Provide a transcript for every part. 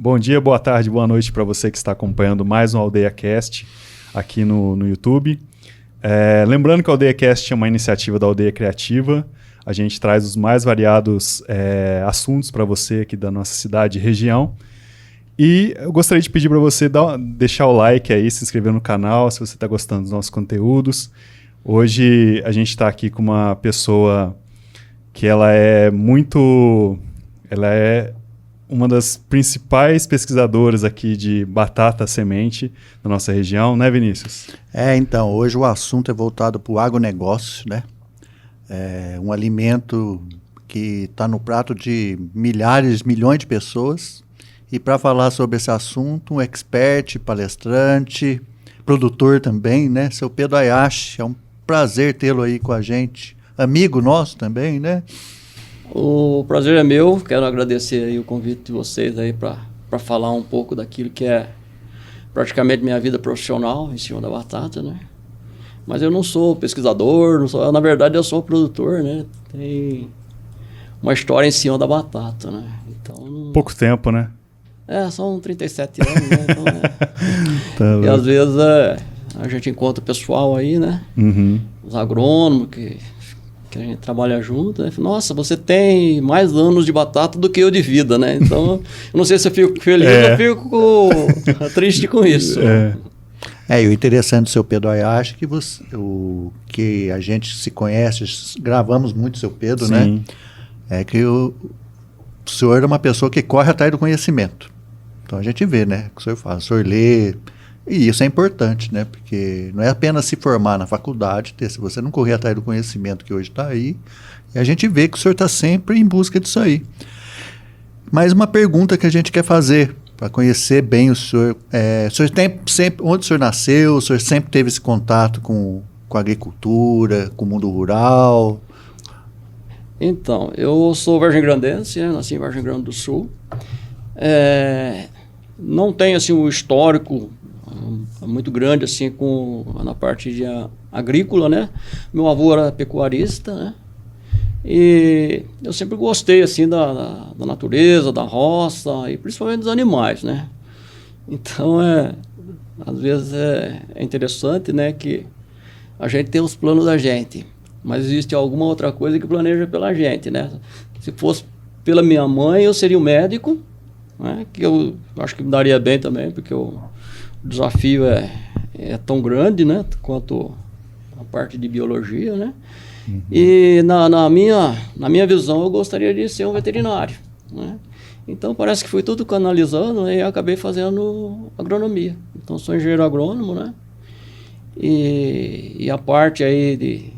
Bom dia, boa tarde, boa noite para você que está acompanhando mais um AldeiaCast aqui no YouTube. Lembrando que o AldeiaCast é uma iniciativa da Aldeia Criativa. A gente traz os mais variados assuntos para você aqui da nossa cidade e região. E eu gostaria de pedir para você deixar o like aí, se inscrever no canal, se você está gostando dos nossos conteúdos. Hoje a gente está aqui com uma pessoa que ela é uma das principais pesquisadoras aqui de batata semente na nossa região, né, Vinícius? Então, hoje o assunto é voltado para o agronegócio, né? É um alimento que está no prato de milhares, milhões de pessoas. E para falar sobre esse assunto, um expert, palestrante, produtor também, né? Seu Pedro Hayashi, é um prazer tê-lo aí com a gente. Amigo nosso também, né? O prazer é meu, quero agradecer aí o convite de vocês aí para falar um pouco daquilo que é praticamente minha vida profissional em cima da batata, né? Mas eu não sou pesquisador, na verdade eu sou produtor, né? Tem uma história em cima da batata, né? Então, pouco tempo, né? São 37 anos, né? Então, e às vezes a gente encontra o pessoal aí, né? Uhum. Os agrônomos que a gente trabalha junto, né? Nossa, você tem mais anos de batata do que eu de vida, né? Então, eu não sei se eu fico feliz ou fico triste com isso. E o interessante do seu Pedro Hayashi é que a gente se conhece, gravamos muito o seu Pedro, Sim. né? É que o senhor é uma pessoa que corre atrás do conhecimento. Então a gente vê, né? O que o senhor faz, o senhor lê. E isso é importante, né? Porque não é apenas se formar na faculdade, se você não correr atrás do conhecimento que hoje está aí, e a gente vê que o senhor está sempre em busca disso aí. Mas uma pergunta que a gente quer fazer, para conhecer bem o senhor tem sempre, onde o senhor nasceu, o senhor sempre teve esse contato com a agricultura, com o mundo rural? Então, eu sou vargem-grandense, né? Nasci em Vargem Grande do Sul. Não tenho assim, um histórico muito grande assim na parte de agrícola, né? Meu avô era pecuarista, né? E eu sempre gostei assim da natureza, da roça e principalmente dos animais, né? Então às vezes é interessante, né, que a gente tem os planos da gente, mas existe alguma outra coisa que planeja pela gente, né? Se fosse pela minha mãe, eu seria um médico, né? Que eu acho que me daria bem também, porque o desafio é tão grande, né, quanto a parte de biologia, né? Uhum. E na minha visão, eu gostaria de ser um veterinário, né? Então parece que foi tudo canalizando, né, e eu acabei fazendo agronomia. Então sou engenheiro agrônomo, né? E a parte aí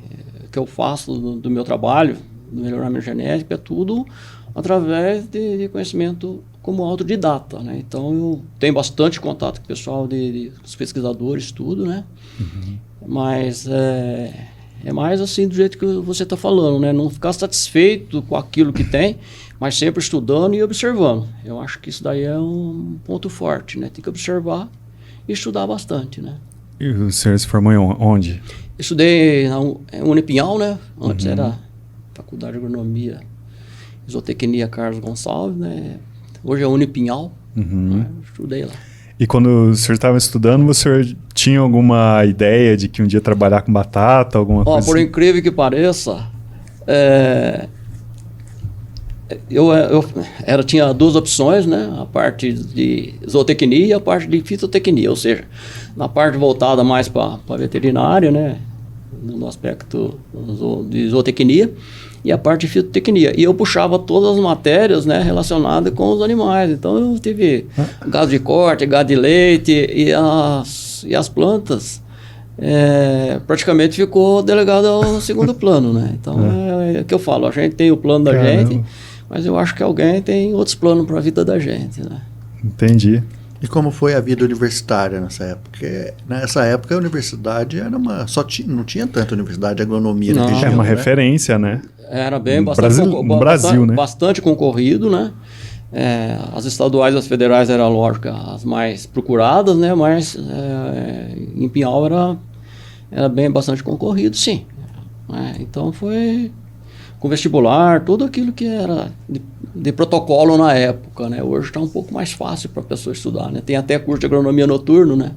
que eu faço do meu trabalho, do melhoramento genético, é tudo através de conhecimento como autodidata, né? Então eu tenho bastante contato com o pessoal dos pesquisadores, tudo, né? Uhum. Mas é mais assim do jeito que você está falando, né? Não ficar satisfeito com aquilo que tem, mas sempre estudando e observando. Eu acho que isso daí é um ponto forte, né? Tem que observar e estudar bastante, né? E o senhor se formou onde? Estudei na Unipinhal, né? Antes era Faculdade de Agronomia e Zootecnia Carlos Gonçalves, né? Hoje é Unipinhal, né? Estudei lá. E quando o senhor estava estudando, o senhor tinha alguma ideia de que um dia trabalhar com batata, alguma coisa por assim? incrível que pareça, eu tinha duas opções, né? A parte de zootecnia e a parte de fitotecnia, ou seja, na parte voltada mais para veterinária, né? No aspecto de zootecnia, e a parte de fitotecnia. E eu puxava todas as matérias, né, relacionadas com os animais. Então eu tive gado de corte, gado de leite e as plantas praticamente ficou delegado ao segundo plano, né? Então é o que eu falo, a gente tem o plano da gente, mas eu acho que alguém tem outros planos para a vida da gente, né? Entendi. E como foi a vida universitária nessa época? Porque nessa época a universidade era não tinha tanta universidade de agronomia na região, É uma né? referência, né? Era bem no Brasil, né? Bastante concorrido, né? As estaduais e as federais eram, lógico, as mais procuradas, né? Mas em Pinhal era bastante concorrido, sim. Então foi com vestibular, tudo aquilo que era de protocolo na época, né? Hoje está um pouco mais fácil para a pessoa estudar, né? Tem até curso de agronomia noturno, né?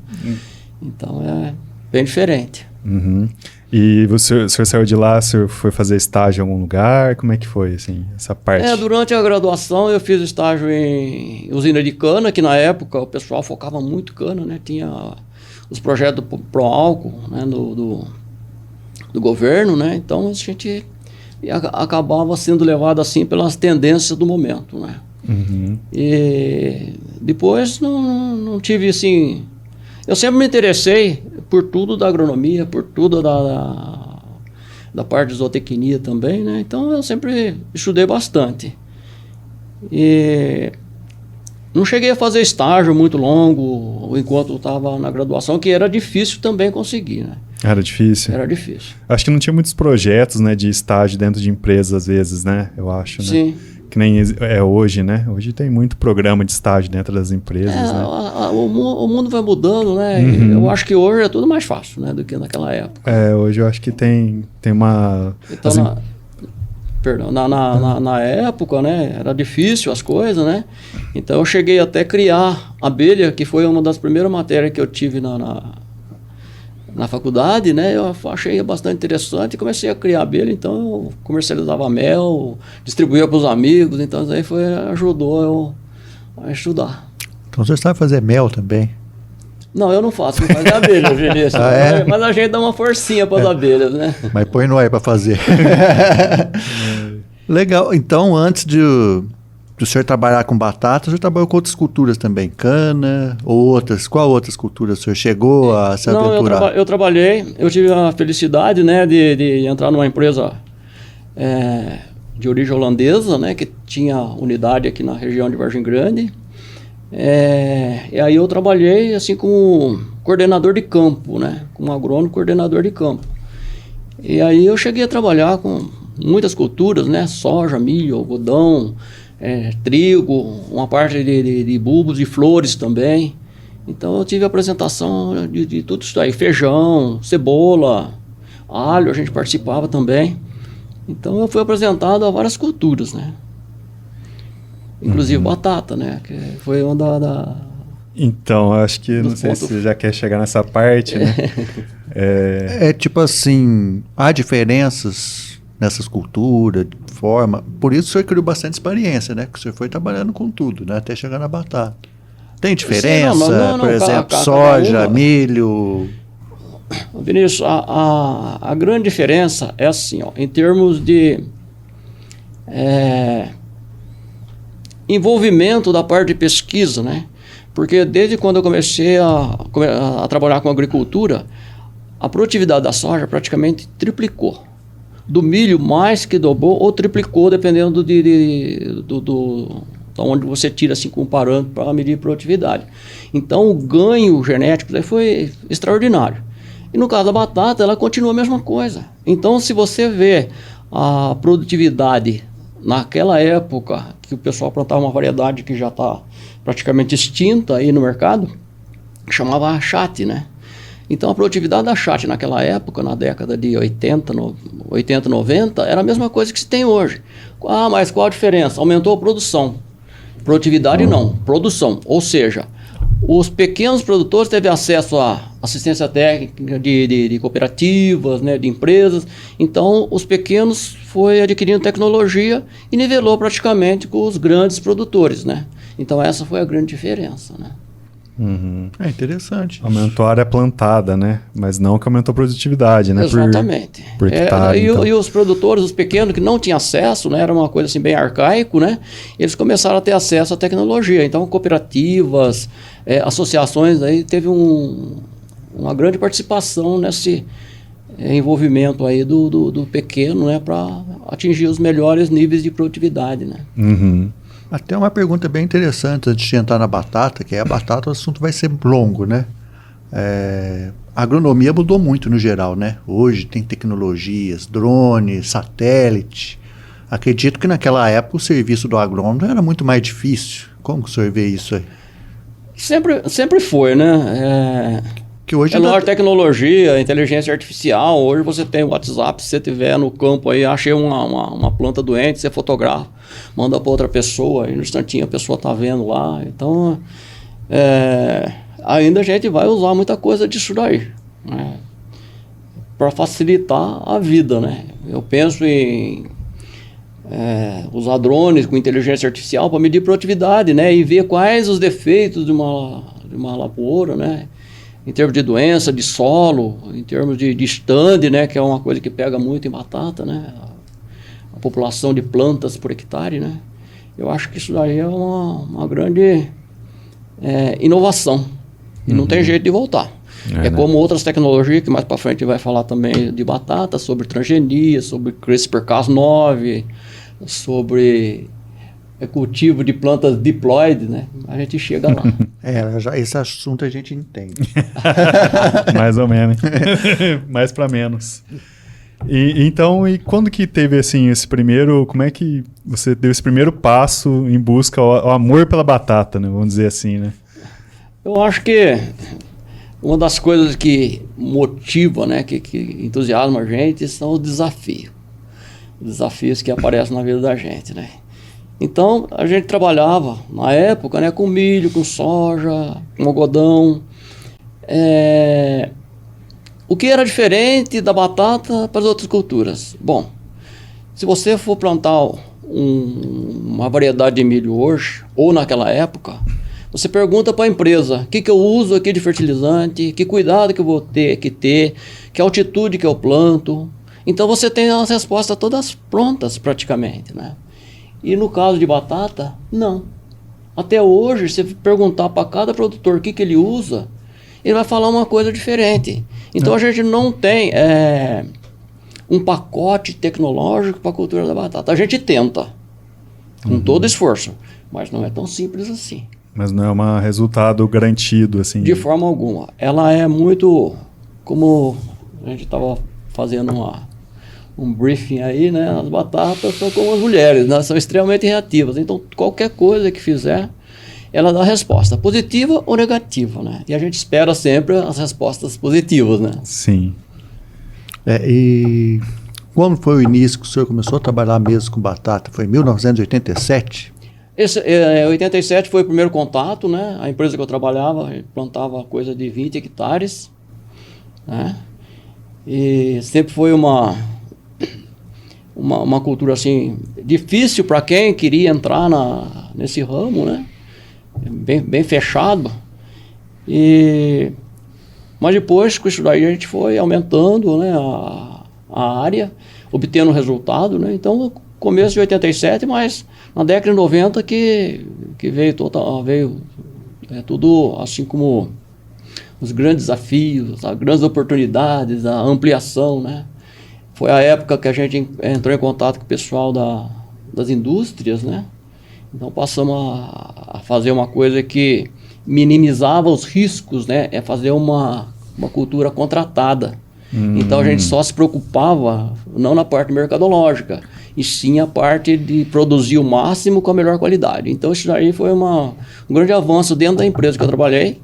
Então é bem diferente. Uhum. E o senhor saiu de lá, o senhor foi fazer estágio em algum lugar? Como é que foi, assim, essa parte? Durante a graduação eu fiz estágio em usina de cana, que na época o pessoal focava muito em cana, né? Tinha os projetos do Proálcool, né? do governo, né? Então a gente acabava sendo levado assim pelas tendências do momento, né? Uhum. E depois não tive assim... Eu sempre me interessei por tudo da agronomia, por tudo da parte de zootecnia também, né? Então eu sempre estudei bastante. E não cheguei a fazer estágio muito longo enquanto estava na graduação, que era difícil também conseguir, né? Era difícil? Era difícil. Acho que não tinha muitos projetos, né, de estágio dentro de empresas, às vezes, né? Eu acho, né? Sim. Que nem é hoje, né? Hoje tem muito programa de estágio dentro das empresas, né? O mundo vai mudando, né? Uhum. Eu acho que hoje é tudo mais fácil, né, do que naquela época. Hoje eu acho que tem uma... Então, na época, né, era difícil as coisas, né? Então eu cheguei até a criar abelha, que foi uma das primeiras matérias que eu tive na faculdade, né? Eu achei bastante interessante e comecei a criar abelha. Então eu comercializava mel, distribuía para os amigos. Então isso aí ajudou eu a estudar. Então você sabe fazer mel também? Não, eu não faço abelha, Vinícius. Mas a gente dá uma forcinha para as abelhas, né? Mas põe no ar para fazer. Legal. Então, antes do senhor trabalhar com batata, o senhor trabalhou com outras culturas também? Cana, outras? Qual outras culturas o senhor chegou a se aventurar? Não, eu trabalhei. Eu tive a felicidade, né, de entrar numa empresa de origem holandesa, né, que tinha unidade aqui na região de Vargem Grande. E aí eu trabalhei assim como coordenador de campo, né? Como agrônomo coordenador de campo. E aí eu cheguei a trabalhar com muitas culturas, né? Soja, milho, algodão, trigo, uma parte de bulbos e flores também. Então eu tive a apresentação de tudo isso aí, feijão, cebola, alho, a gente participava também. Então eu fui apresentado a várias culturas, né? Inclusive batata, né? Que foi uma Então, acho que não sei se você já quer chegar nessa parte, né? Tipo assim, há diferenças nessas culturas, forma. Por isso o senhor criou bastante experiência, né? Que o senhor foi trabalhando com tudo, né? Até chegar na batata. Tem diferença? Por exemplo, soja, milho... Vinícius, a grande diferença é assim, ó, em termos de envolvimento da parte de pesquisa, né? Porque desde quando eu comecei a trabalhar com agricultura, a produtividade da soja praticamente triplicou. Do milho mais que dobrou ou triplicou, dependendo da onde você tira assim com um parâmetro para medir produtividade. Então o ganho genético foi extraordinário. E no caso da batata, ela continua a mesma coisa. Então se você vê a produtividade naquela época, que o pessoal plantava uma variedade que já está praticamente extinta aí no mercado, que chamava chate, né? Então a produtividade da chate naquela época, na década de 80, 90, era a mesma coisa que se tem hoje. Mas qual a diferença? Aumentou a produção. Produtividade não, produção. Ou seja, os pequenos produtores teve acesso à assistência técnica de cooperativas, né, de empresas. Então, os pequenos foi adquirindo tecnologia e nivelou praticamente com os grandes produtores, né? Então, essa foi a grande diferença, né? Uhum. É interessante. Aumentou a área plantada, né? Mas não que aumentou a produtividade, né? Exatamente. Por hectare, então. E os produtores, os pequenos que não tinham acesso, né? Era uma coisa assim bem arcaico, né? Eles começaram a ter acesso à tecnologia. Então, cooperativas, associações, aí teve uma grande participação nesse envolvimento aí do pequeno, né? Para atingir os melhores níveis de produtividade, né? Uhum. Até uma pergunta bem interessante antes de entrar na batata, que a batata o assunto vai ser longo, né? A agronomia mudou muito no geral, né? Hoje tem tecnologias, drone, satélite. Acredito que naquela época o serviço do agrônomo era muito mais difícil. Como que o senhor vê isso aí? Sempre foi, né? Porque hoje É nova tecnologia, inteligência artificial. Hoje você tem o WhatsApp, se você estiver no campo aí, achei uma planta doente, você fotografa, manda para outra pessoa, e no instantinho a pessoa está vendo lá. Então, ainda a gente vai usar muita coisa disso daí, né, para facilitar a vida, né? Eu penso em usar drones com inteligência artificial para medir produtividade, né, e ver quais os defeitos de uma lavoura, né, em termos de doença, de solo, em termos de stand, né, que é uma coisa que pega muito em batata, né, a população de plantas por hectare, né. Eu acho que isso daí é uma grande inovação e não tem jeito de voltar. É como outras tecnologias que mais para frente vai falar também de batata, sobre transgenia, sobre CRISPR-Cas9, sobre cultivo de plantas diploide, né? A gente chega lá. Esse assunto a gente entende. Mais ou menos. Mais para menos. Então, quando que teve assim esse primeiro, como é que você deu esse primeiro passo em busca ao amor pela batata, né? Vamos dizer assim, né? Eu acho que uma das coisas que motiva, né, que entusiasma a gente são os desafios. Os desafios que aparecem na vida da gente, né? Então, a gente trabalhava, na época, né, com milho, com soja, com algodão. O que era diferente da batata para as outras culturas? Bom, se você for plantar uma variedade de milho hoje, ou naquela época, você pergunta para a empresa, o que eu uso aqui de fertilizante, que cuidado que eu vou ter que ter, que altitude que eu planto. Então você tem as respostas todas prontas praticamente, né? E no caso de batata, não. Até hoje, se você perguntar para cada produtor o que ele usa, ele vai falar uma coisa diferente. Então a gente não tem um pacote tecnológico para a cultura da batata. A gente tenta, com todo esforço, mas não é tão simples assim. Mas não é um resultado garantido, assim? De forma alguma. Ela é muito, como a gente estava fazendo um briefing aí, né? As batatas são como as mulheres, né? São extremamente reativas. Então, qualquer coisa que fizer, ela dá resposta, positiva ou negativa, né? E a gente espera sempre as respostas positivas, né? Sim. E quando foi o início que o senhor começou a trabalhar mesmo com batata? Foi em 1987? 87 foi o primeiro contato, né? A empresa que eu trabalhava plantava coisa de 20 hectares, né? E sempre foi uma cultura assim difícil para quem queria entrar nesse ramo, né? Bem fechado. Mas depois, com isso daí, a gente foi aumentando, né, a área, obtendo resultado, né? Então, começo de 87, mas na década de 90 que veio tudo assim como os grandes desafios, as grandes oportunidades, a ampliação, né? Foi a época que a gente entrou em contato com o pessoal das indústrias, né? Então passamos a fazer uma coisa que minimizava os riscos, né? É fazer uma cultura contratada. Então a gente só se preocupava, não na parte mercadológica, e sim a parte de produzir o máximo com a melhor qualidade. Então isso daí foi um grande avanço dentro da empresa que eu trabalhei.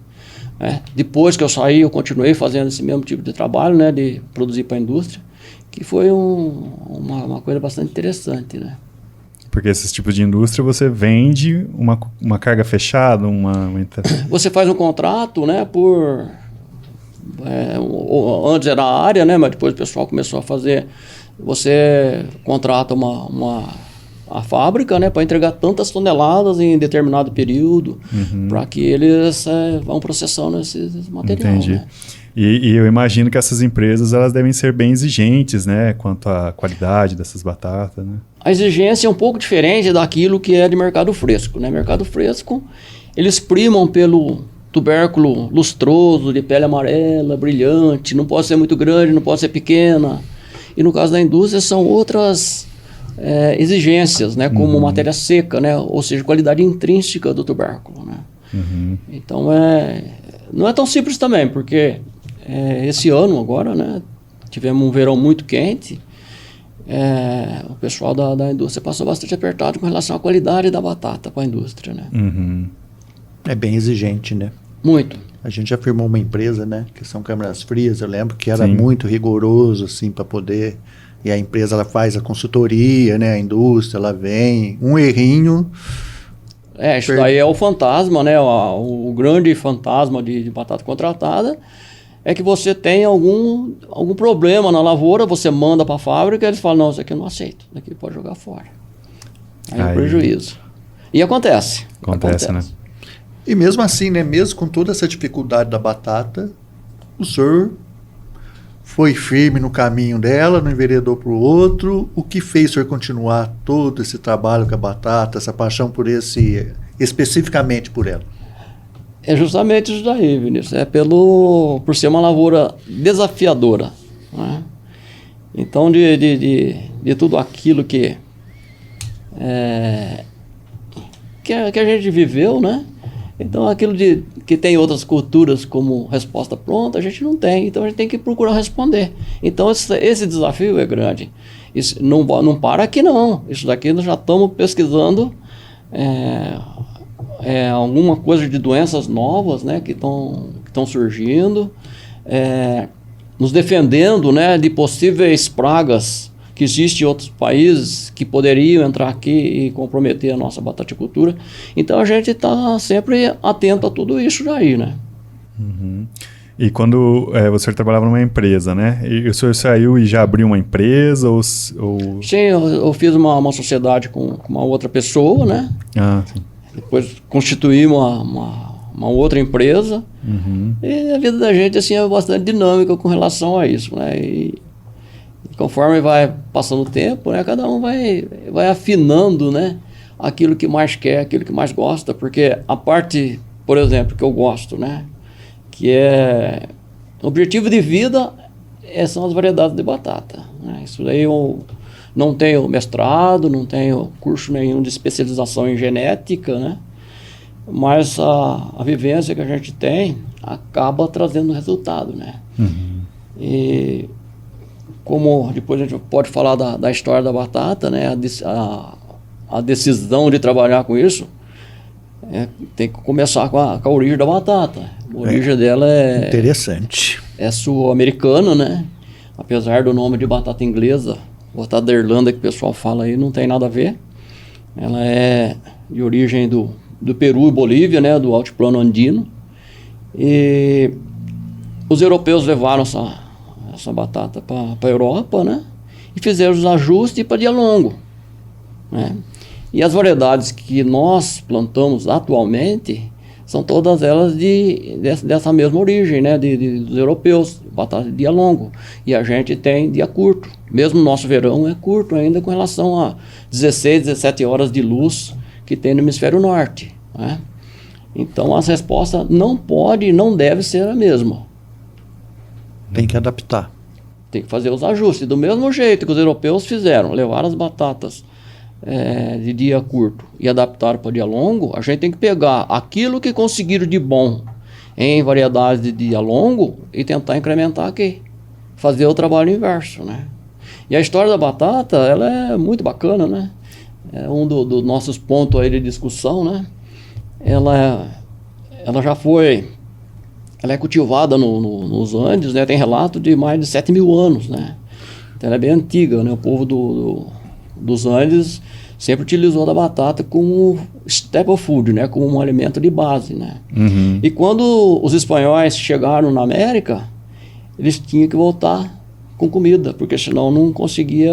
Depois que eu saí, eu continuei fazendo esse mesmo tipo de trabalho, né? De produzir para a indústria, que foi uma coisa bastante interessante, né? Porque esses tipos de indústria você vende uma carga fechada, Você faz um contrato, né, antes era a área, né, mas depois o pessoal começou a fazer, você contrata a fábrica, né, para entregar tantas toneladas em determinado período, para que eles vão processando esses materiais. Entendi. Né? E eu imagino que essas empresas elas devem ser bem exigentes, né, quanto à qualidade dessas batatas, né? A exigência é um pouco diferente daquilo que é de mercado fresco, né? Mercado fresco, eles primam pelo tubérculo lustroso, de pele amarela, brilhante, não pode ser muito grande, não pode ser pequena. E no caso da indústria são outras exigências, né? Como matéria seca, né? Ou seja, qualidade intrínseca do tubérculo, né? Então não é tão simples também, porque esse ano agora, né? Tivemos um verão muito quente. O pessoal da indústria passou bastante apertado com relação à qualidade da batata para a indústria, né? É bem exigente, né? Muito. A gente já firmou uma empresa, né, que são câmeras frias, eu lembro que era Sim. muito rigoroso, assim, para poder... E a empresa, ela faz a consultoria, né, a indústria, ela vem, um errinho... Isso daí é o fantasma, né, o grande fantasma de batata contratada, é que você tem algum problema na lavoura, você manda para a fábrica, eles falam, não, isso aqui eu não aceito, isso aqui pode jogar fora. Aí é um prejuízo. E acontece. Acontece, né? E mesmo assim, né, mesmo com toda essa dificuldade da batata, o senhor foi firme no caminho dela, não enveredou para o outro. O que fez o senhor continuar todo esse trabalho com a batata, essa paixão por especificamente por ela? É justamente isso daí, Vinícius. É por ser uma lavoura desafiadora, né? Então, de tudo aquilo que a gente viveu, né? Então, aquilo que tem outras culturas como resposta pronta, a gente não tem. Então, a gente tem que procurar responder. Então, esse desafio é grande. Isso não para aqui, não. Isso daqui nós já estamos pesquisando alguma coisa de doenças novas, né, que estão surgindo, nos defendendo, né, de possíveis pragas que existem em outros países que poderiam entrar aqui e comprometer a nossa bataticultura. Então a gente está sempre atento a tudo isso daí, né? Uhum. E quando você trabalhava numa empresa, né? E o senhor saiu e já abriu uma empresa? Ou... Sim, eu fiz uma sociedade com uma outra pessoa, né? Ah, sim. Depois constituí uma outra empresa. Uhum. E a vida da gente assim, é bastante dinâmica com relação a isso, né? E conforme vai passando o tempo, né, cada um vai afinando, né, aquilo que mais quer, aquilo que mais gosta, porque a parte, por exemplo, que eu gosto, né, que é objetivo de vida, são as variedades de batata, né? Isso daí eu não tenho mestrado, não tenho curso nenhum de especialização em genética, né, mas a vivência que a gente tem acaba trazendo resultado, né? Uhum. E como depois a gente pode falar da história da batata, né? A decisão de trabalhar com isso tem que começar com a origem da batata. A origem dela interessante. É sul-americana, né? Apesar do nome de batata inglesa, batata da Irlanda que o pessoal fala aí, não tem nada a ver. Ela é de origem do Peru e Bolívia, né? Do altiplano andino. E os europeus levaram essa batata para a Europa, né? E fizeram os ajustes para dia longo, né? E as variedades que nós plantamos atualmente são todas elas dessa mesma origem, né? Dos europeus, batata de dia longo. E a gente tem dia curto. Mesmo o nosso verão é curto ainda com relação a 16, 17 horas de luz que tem no hemisfério norte, né? Então a resposta não pode e não deve ser a mesma. Tem que adaptar. Tem que fazer os ajustes. Do mesmo jeito que os europeus fizeram, levaram as batatas de dia curto e adaptaram para dia longo, a gente tem que pegar aquilo que conseguiram de bom em variedades de dia longo e tentar incrementar aqui. Fazer o trabalho inverso, né? E a história da batata, ela é muito bacana, né? É um dos nossos pontos aí de discussão, né? Ela já foi... Ela é cultivada nos Andes, né? Tem relato de mais de 7 mil anos, né? Então ela é bem antiga, né? O povo dos Andes sempre utilizou da batata como staple food, né? Como um alimento de base, né? Uhum. E quando os espanhóis chegaram na América, eles tinham que voltar com comida, porque senão não conseguia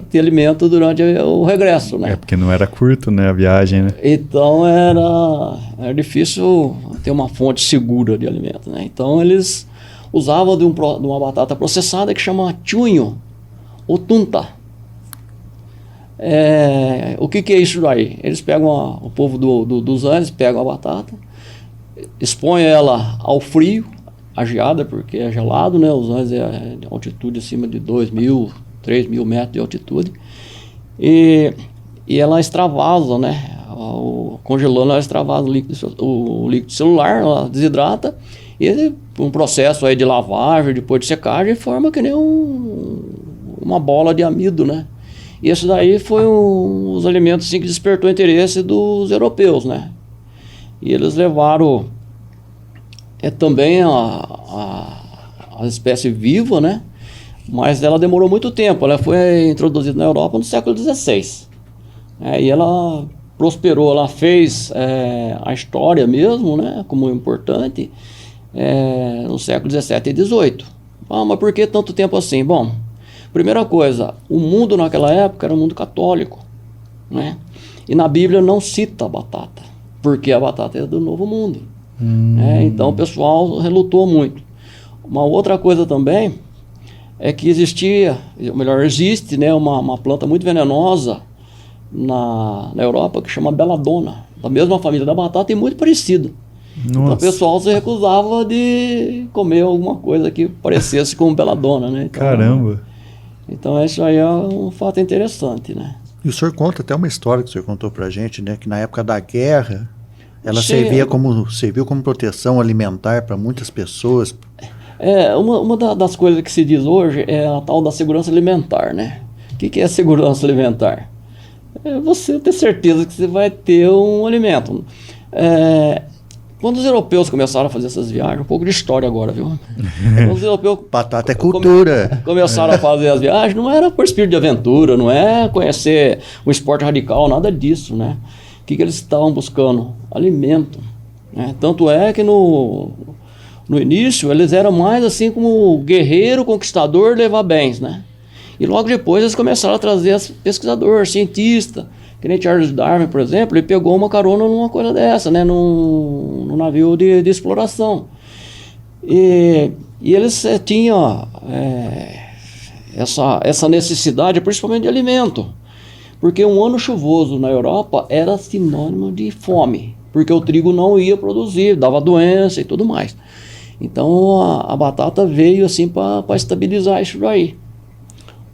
ter alimento durante o regresso, né? Porque não era curto, né, a viagem, né? Então era difícil ter uma fonte segura de alimento, né? Então eles usavam de uma batata processada que chama chunho ou tunta. O que é isso daí? Eles pegam o povo dos Andes pegam a batata, expõem ela ao frio, a geada, porque é gelado, né? Os Andes é de altitude acima de 2.000, 3.000 metros de altitude. E ela extravasa, né? Congelando, ela extravasa o líquido celular, ela desidrata, e um processo aí de lavagem, depois de secagem, forma que nem uma bola de amido, né? E esse daí foi os alimentos assim, que despertou o interesse dos europeus, né? E eles levaram é também a espécie viva, né? Mas ela demorou muito tempo. Ela foi introduzida na Europa no século XVI. E ela prosperou, ela fez a história mesmo, né? Como importante, no século XVII e XVIII. Mas por que tanto tempo assim? Bom, primeira coisa, o mundo naquela época era um mundo católico, né? E na Bíblia não cita a batata, porque a batata é do Novo Mundo. Então o pessoal relutou muito. Uma outra coisa também é que existia, ou melhor, existe, né, uma planta muito venenosa na Europa que chama belladonna, da mesma família da batata e muito parecido. Então o pessoal se recusava de comer alguma coisa que parecesse com belladonna, né? Então, caramba! Então isso aí é um fato interessante, né? E o senhor conta até uma história que o senhor contou pra gente, né? Que na época da guerra, ela Sim. serviu como proteção alimentar para muitas pessoas. Uma das coisas que se diz hoje é a tal da segurança alimentar, né? O que é segurança alimentar? É você ter certeza que você vai ter um alimento. Quando os europeus começaram a fazer essas viagens, um pouco de história agora, viu? Quando os europeus Batata é cultura. começaram a fazer as viagens, não era por espírito de aventura, não é conhecer um esporte radical, nada disso, né? O que eles estavam buscando? Alimento, né? Tanto é que no início eles eram mais assim como guerreiro, conquistador, levar bens, né? E logo depois eles começaram a trazer pesquisador, cientista, que nem Charles Darwin, por exemplo, ele pegou uma carona numa coisa dessa, né? Num navio de exploração. E eles tinham essa necessidade, principalmente de alimento. Porque um ano chuvoso na Europa era sinônimo de fome, porque o trigo não ia produzir, dava doença e tudo mais. Então a batata veio assim para estabilizar isso daí.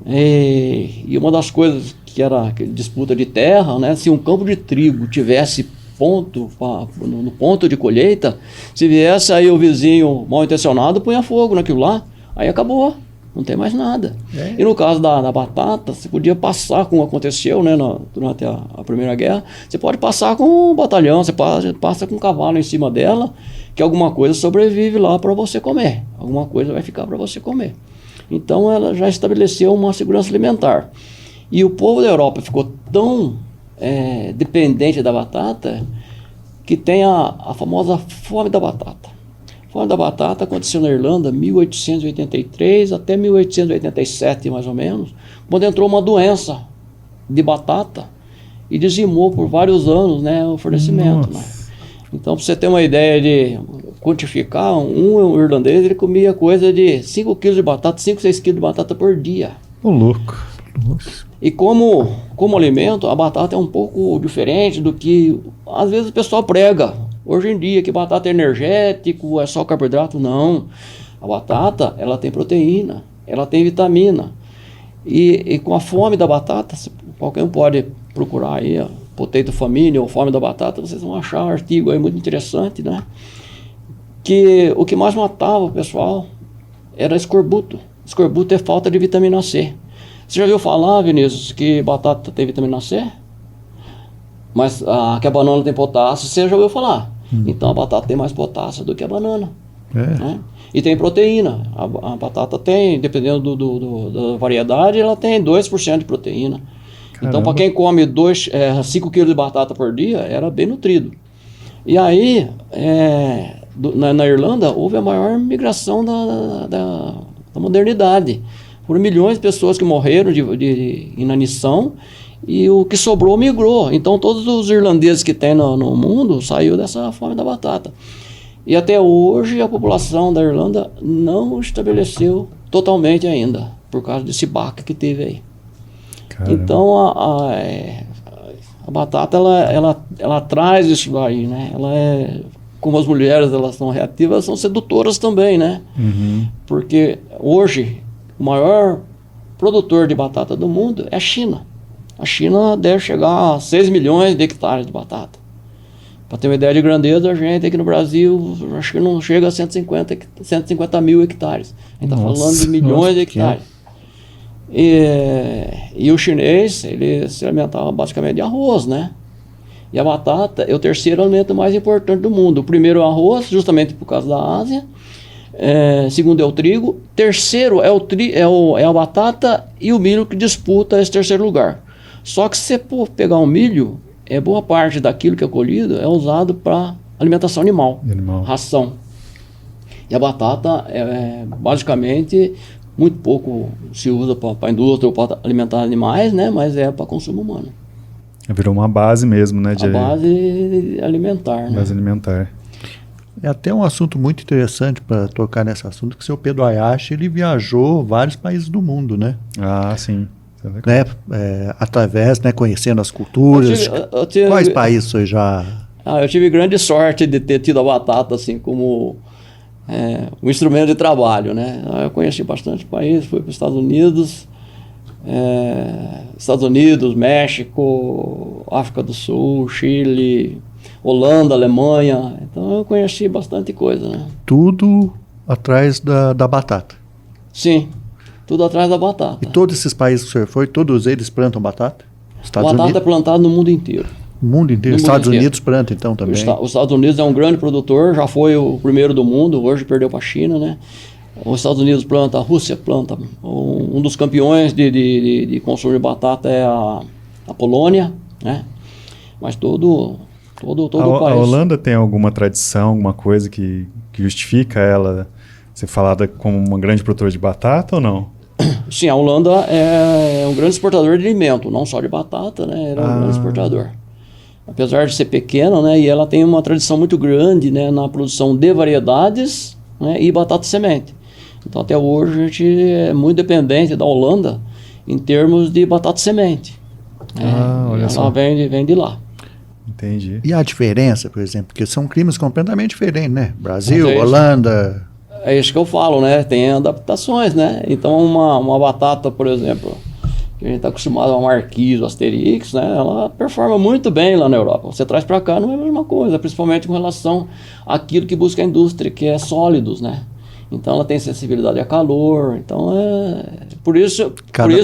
E uma das coisas que era disputa de terra, né? Se um campo de trigo tivesse no ponto de colheita, se viesse aí o vizinho mal intencionado, punha fogo naquilo lá, aí acabou, não tem mais nada. E no caso da batata, você podia passar, como aconteceu, né, durante a Primeira Guerra, você pode passar com um batalhão, você passa com um cavalo em cima dela, que alguma coisa sobrevive lá para você comer, alguma coisa vai ficar para você comer. Então ela já estabeleceu uma segurança alimentar. E o povo da Europa ficou tão dependente da batata que tem a famosa fome da batata. A fome da batata aconteceu na Irlanda 1883 até 1887, mais ou menos, quando entrou uma doença de batata e dizimou por vários anos, né, o fornecimento. Né? Então, para você ter uma ideia de quantificar, um irlandês ele comia coisa de 5 quilos de batata, 5, 6 quilos de batata por dia. Ô, louco. Nossa. E como alimento, a batata é um pouco diferente do que às vezes o pessoal prega hoje em dia, que batata é energético, é só carboidrato. Não. A batata, ela tem proteína, ela tem vitamina. E com a fome da batata, qualquer um pode procurar aí, Potato Famine ou fome da batata, vocês vão achar um artigo aí muito interessante, né? Que o que mais matava o pessoal era escorbuto. Escorbuto é falta de vitamina C. Você já ouviu falar, Vinícius, que batata tem vitamina C? Mas que a banana tem potássio, você já ouviu falar. Então a batata tem mais potássio do que a banana. Né? E tem proteína. A batata tem, dependendo da variedade, ela tem 2% de proteína. Caramba. Então para quem come 5 kg de batata por dia, era bem nutrido. E aí, na Irlanda, houve a maior migração da modernidade. Foram milhões de pessoas que morreram de inanição e o que sobrou migrou. Então todos os irlandeses que tem no mundo saiu dessa fome da batata. E até hoje a população da Irlanda não estabeleceu totalmente ainda, por causa desse baque que teve aí. Caramba. Então a batata ela traz isso aí, né? Ela como as mulheres elas são reativas, elas são sedutoras também, né? Porque hoje o maior produtor de batata do mundo é a China. A China deve chegar a 6 milhões de hectares de batata. Para ter uma ideia de grandeza, a gente aqui no Brasil, acho que não chega a 150 mil hectares. A gente está falando de milhões de hectares. E o chinês, ele se alimentava basicamente de arroz, né? E a batata é o terceiro alimento mais importante do mundo. O primeiro é o arroz, justamente por causa da Ásia. Segundo é o trigo. Terceiro é a batata e o milho que disputa esse terceiro lugar. Só que se você pegar o milho, boa parte daquilo que é colhido é usado para alimentação animal, ração. E a batata, basicamente, muito pouco se usa para a indústria ou para alimentar animais, né? Mas é para consumo humano. Virou uma base mesmo, né? A base alimentar, né? Base alimentar. É até um assunto muito interessante para tocar nesse assunto, que o seu Pedro Hayashi, ele viajou vários países do mundo, né? Ah, sim. Né? Através, né, conhecendo as culturas. Quais países você já... eu tive grande sorte de ter tido a batata assim como um instrumento de trabalho, né? Eu conheci bastante países, fui para os Estados Unidos, México, África do Sul, Chile, Holanda, Alemanha. Então eu conheci bastante coisa, né? Tudo atrás da batata. Sim, tudo atrás da batata. E todos esses países que o senhor foi, todos eles plantam batata? Batata é plantada no mundo inteiro. O mundo inteiro. Estados Unidos planta então também. Os Estados Unidos é um grande produtor, já foi o primeiro do mundo, hoje perdeu para a China, né? Os Estados Unidos planta, a Rússia planta. Um dos campeões de consumo de batata é a Polônia, né? Mas todo o país. A Holanda tem alguma tradição, alguma coisa que justifica ela ser falada como uma grande produtora de batata ou não? Sim, a Holanda é um grande exportador de alimento, não só de batata, né? Ela é um grande exportador. Apesar de ser pequena, né? E ela tem uma tradição muito grande, né? Na produção de variedades, né? E batata semente. Então até hoje a gente é muito dependente da Holanda em termos de batata semente. Olha só. Ela vem de lá. Entendi. E a diferença, por exemplo, porque são climas completamente diferentes, né? Brasil, Holanda... É isso que eu falo, né? Tem adaptações, né? Então uma batata, por exemplo, que a gente está acostumado a Marquise, Asterix, né? Ela performa muito bem lá na Europa. Você traz para cá, não é a mesma coisa, principalmente com relação àquilo que busca a indústria, que é sólidos, né? Então ela tem sensibilidade a calor. Então por isso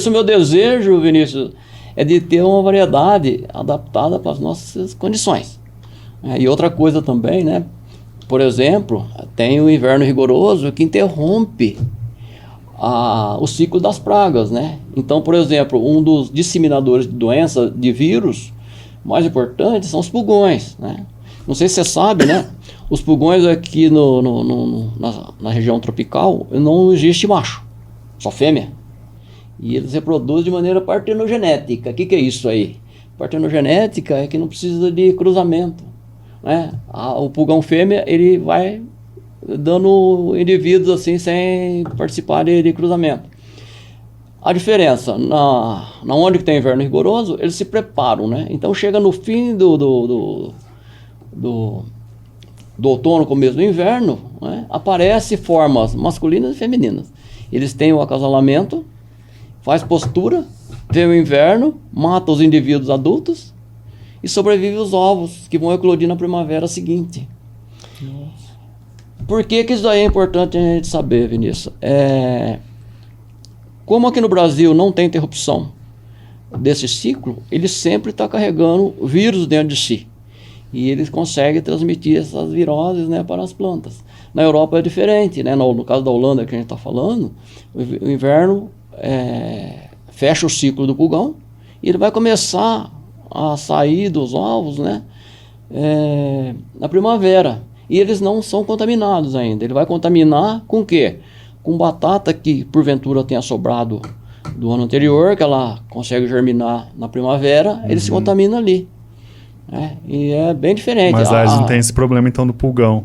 meu desejo, Vinícius, é de ter uma variedade adaptada para as nossas condições. E outra coisa também, né? Por exemplo, tem o inverno rigoroso que interrompe o ciclo das pragas, né? Então, por exemplo, um dos disseminadores de doença, de vírus, mais importantes são os pulgões, né? Não sei se você sabe, né? Os pulgões aqui na região tropical não existe macho, só fêmea. E eles reproduzem de maneira partenogenética. O que é isso aí? Partenogenética é que não precisa de cruzamento, né? O pulgão fêmea, ele vai dando indivíduos assim sem participar de cruzamento. A diferença, na onde que tem inverno rigoroso, eles se preparam, né? Então chega no fim do outono, começo do inverno, né? Aparecem formas masculinas e femininas. Eles têm o acasalamento, faz postura, vem o inverno, mata os indivíduos adultos e sobrevive os ovos que vão eclodir na primavera seguinte. Nossa. Por que isso aí é importante a gente saber, Vinícius? Como aqui no Brasil não tem interrupção desse ciclo, ele sempre está carregando vírus dentro de si. E eles conseguem transmitir essas viroses, né, para as plantas. Na Europa é diferente, né? No caso da Holanda que a gente está falando, o inverno fecha o ciclo do pulgão e ele vai começar a sair dos ovos, né, na primavera. E eles não são contaminados ainda. Ele vai contaminar com o quê? Com batata que porventura tenha sobrado do ano anterior, que ela consegue germinar na primavera, ele se contamina ali. E é bem diferente. Mas a gente não tem esse problema então do pulgão.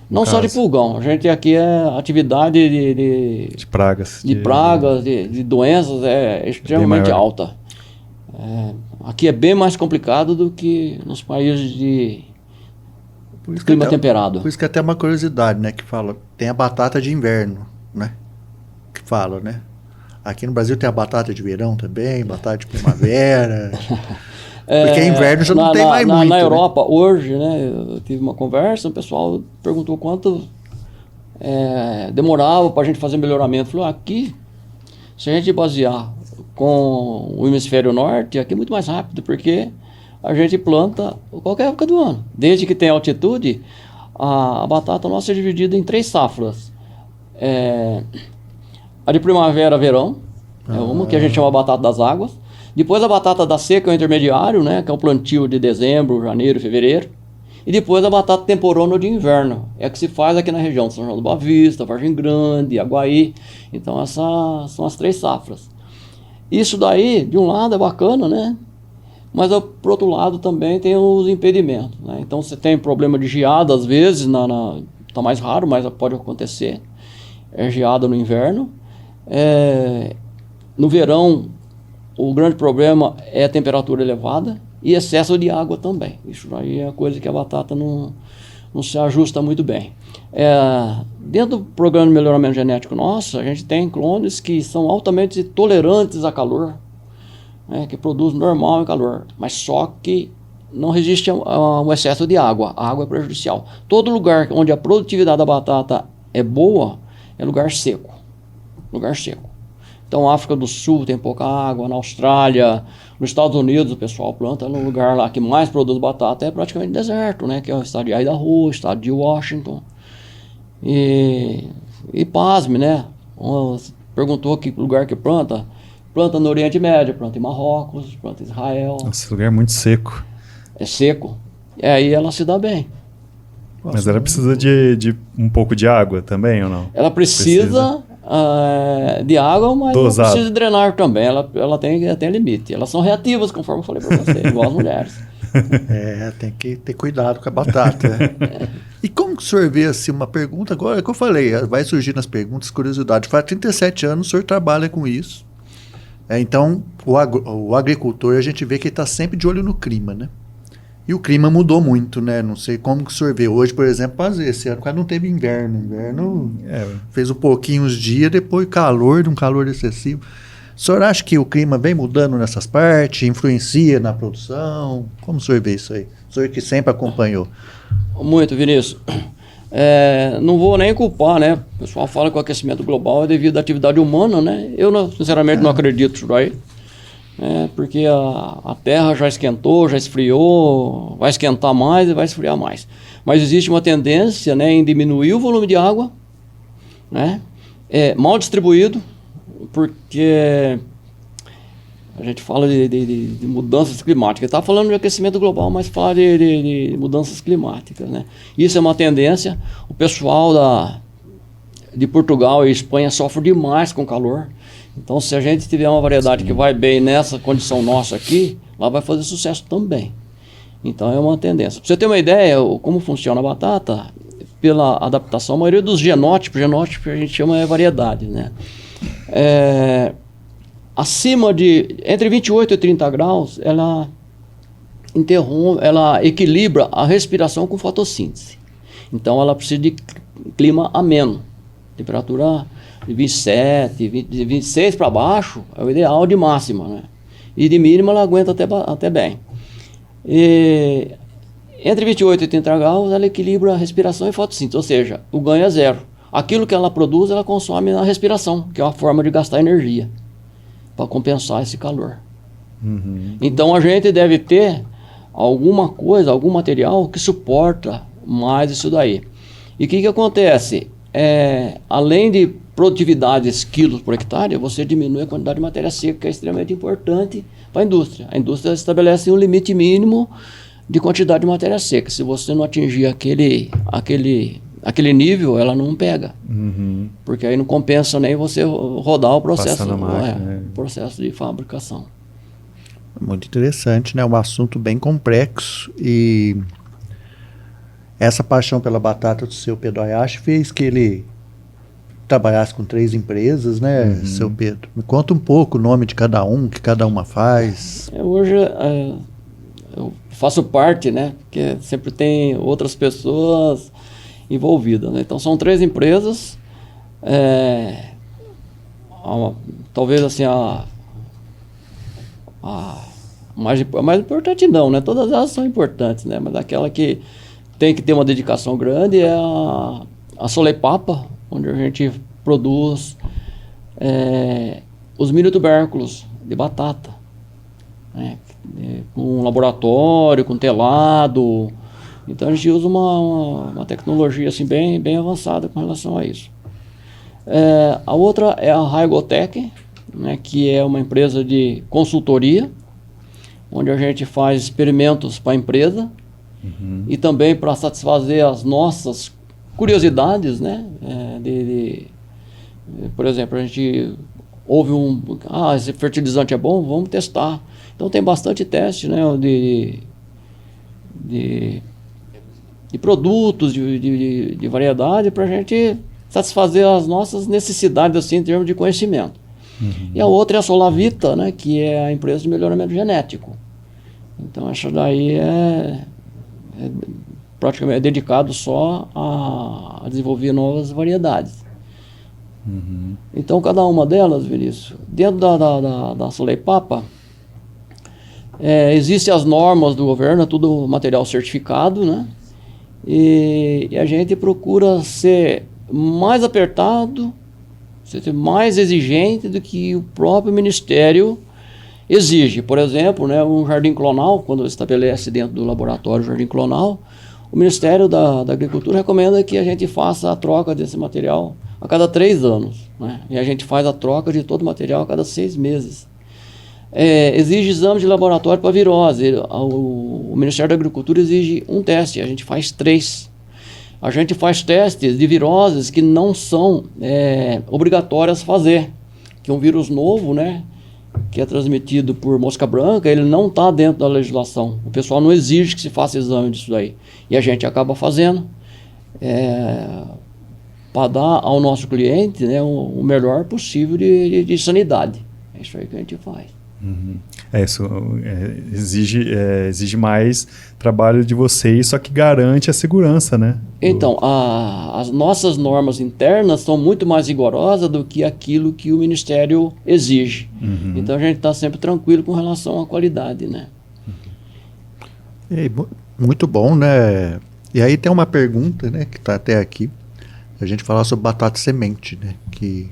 Não só de pulgão, a gente aqui atividade de pragas. De pragas, de doenças é extremamente alta. Aqui é bem mais complicado do que nos países de clima temperado. Por isso que até uma curiosidade, né? Que fala, tem a batata de inverno, né? Que fala, né? Aqui no Brasil tem a batata de verão também, batata de primavera. Porque inverno já não tem mais muito. Na Europa, né? Hoje, né? Eu tive uma conversa, o pessoal perguntou quanto demorava para a gente fazer melhoramento. Falou, aqui, se a gente basear com o hemisfério norte, aqui é muito mais rápido, porque a gente planta qualquer época do ano. Desde que tem altitude, a batata nossa é dividida em 3 safras. A de primavera, verão, é uma que a gente chama batata das águas. Depois a batata da seca é o intermediário, né, que é o plantio de dezembro, janeiro, fevereiro. E depois a batata temporona de inverno, é a que se faz aqui na região de São João do Boa Vista, Vargem Grande, Aguaí. Então essas são as 3 safras. Isso daí, de um lado, é bacana, né? Mas por outro lado também tem os impedimentos, né? Então você tem problema de geada às vezes, tá mais raro, mas pode acontecer. É geada no inverno. No verão, o grande problema é a temperatura elevada e excesso de água também. Isso aí é coisa que a batata não se ajusta muito bem. Dentro do programa de melhoramento genético nosso, a gente tem clones que são altamente tolerantes a calor, né, que produzem normal em calor, mas só que não resiste ao excesso de água. A água é prejudicial. Todo lugar onde a produtividade da batata é boa é lugar seco. Lugar seco. Então, a África do Sul tem pouca água, na Austrália, nos Estados Unidos o pessoal planta no lugar lá que mais produz batata, é praticamente deserto, né? Que é o estado de Idaho, o estado de Washington. E pasme, né? Você perguntou que lugar que planta. Planta no Oriente Médio, planta em Marrocos, planta em Israel. Esse lugar é muito seco. É seco. E aí ela se dá bem. Mas ela precisa de um pouco de água também, ou não? Ela precisa de água, mas não precisa drenar também. Ela tem limite. Elas são reativas, conforme eu falei para você, igual as mulheres. Tem que ter cuidado com a batata. E como que o senhor vê assim, uma pergunta agora, que eu falei, vai surgir nas perguntas, curiosidade. Faz 37 anos o senhor trabalha com isso. Então, o agricultor, a gente vê que ele está sempre de olho no clima, né? E o clima mudou muito, né? Não sei como que o senhor vê. Hoje, por exemplo, esse ano quase não teve inverno. Inverno fez um pouquinho uns dias, depois um calor excessivo. O senhor acha que o clima vem mudando nessas partes, influencia na produção? Como o senhor vê isso aí? O senhor que sempre acompanhou. Muito, Vinícius. Não vou nem culpar, né? O pessoal fala que o aquecimento global é devido à atividade humana, né? Eu, sinceramente, não acredito nisso aí. Porque a Terra já esquentou, já esfriou, vai esquentar mais e vai esfriar mais. Mas existe uma tendência, né, em diminuir o volume de água, né? Mal distribuído, porque a gente fala de mudanças climáticas. Está falando de aquecimento global, mas fala de mudanças climáticas, né? Isso é uma tendência. O pessoal de Portugal e Espanha sofre demais com calor. Então, se a gente tiver uma variedade que vai bem nessa condição nossa aqui, lá vai fazer sucesso também. Então, é uma tendência. Para você ter uma ideia, como funciona a batata, pela adaptação, a maioria dos genótipos a gente chama variedade, né? Entre 28 e 30 graus, ela equilibra a respiração com fotossíntese. Então, ela precisa de clima ameno, temperatura de 27, 26 para baixo é o ideal de máxima, né? E de mínima ela aguenta até bem. E entre 28 e 30 graus ela equilibra a respiração e fotossíntese, ou seja, o ganho é zero. Aquilo que ela produz, ela consome na respiração, que é uma forma de gastar energia para compensar esse calor. Uhum. Então a gente deve ter alguma coisa, algum material que suporta mais isso daí. E o que acontece? Além de produtividades quilos por hectare, você diminui a quantidade de matéria seca, que é extremamente importante para a indústria. A indústria estabelece um limite mínimo de quantidade de matéria seca. Se você não atingir aquele nível, ela não pega. Uhum. Porque aí não compensa nem você rodar o processo, máquina, processo de fabricação. Muito interessante, né? Um assunto bem complexo. E essa paixão pela batata do seu Pedro Hayashi fez que ele trabalhasse com 3 empresas, né, seu Pedro? Me conta um pouco o nome de cada um, o que cada uma faz. Hoje eu faço parte, né, porque sempre tem outras pessoas envolvidas, né? Então são 3 empresas, talvez assim a mais importante não, né? Todas elas são importantes, né? Mas aquela que tem que ter uma dedicação grande é a Soleipapa, onde a gente produz os mini tubérculos de batata. né? Com laboratório, com telado. Então a gente usa uma tecnologia assim, bem avançada com relação a isso. A outra é a Raigotech, né, que é uma empresa de consultoria, onde a gente faz experimentos para a empresa e também para satisfazer as nossas curiosidades, né? Por exemplo, a gente ouve esse fertilizante é bom, vamos testar. Então tem bastante teste, né, de produtos, de variedade, para a gente satisfazer as nossas necessidades assim, em termos de conhecimento. E a outra é a Solavita, né, que é a empresa de melhoramento genético. Então essa daí praticamente dedicado só a desenvolver novas variedades. Então cada uma delas, Vinícius, dentro da Soleipapa, existem as normas do governo, é tudo material certificado, né? E a gente procura ser mais apertado, ser mais exigente do que o próprio Ministério exige. Por exemplo, né, um jardim clonal, quando estabelece dentro do laboratório o jardim clonal, o Ministério da Agricultura recomenda que a gente faça a troca desse material a cada 3 anos, né? E a gente faz a troca de todo o material a cada 6 meses. Exige exame de laboratório para virose. O Ministério da Agricultura exige um teste, a gente faz 3. A gente faz testes de viroses que não são obrigatórias fazer, que é um vírus novo, né, que é transmitido por mosca branca, ele não está dentro da legislação. O pessoal não exige que se faça exame disso daí. E a gente acaba fazendo para dar ao nosso cliente, né, o melhor possível de sanidade. É isso aí que a gente faz. Isso exige mais trabalho de vocês, só que garante a segurança, né? Então, as nossas normas internas são muito mais rigorosas do que aquilo que o Ministério exige. Então a gente está sempre tranquilo com relação à qualidade, né? Muito bom, né? E aí tem uma pergunta, né, que está até aqui. A gente fala sobre batata semente, né? Que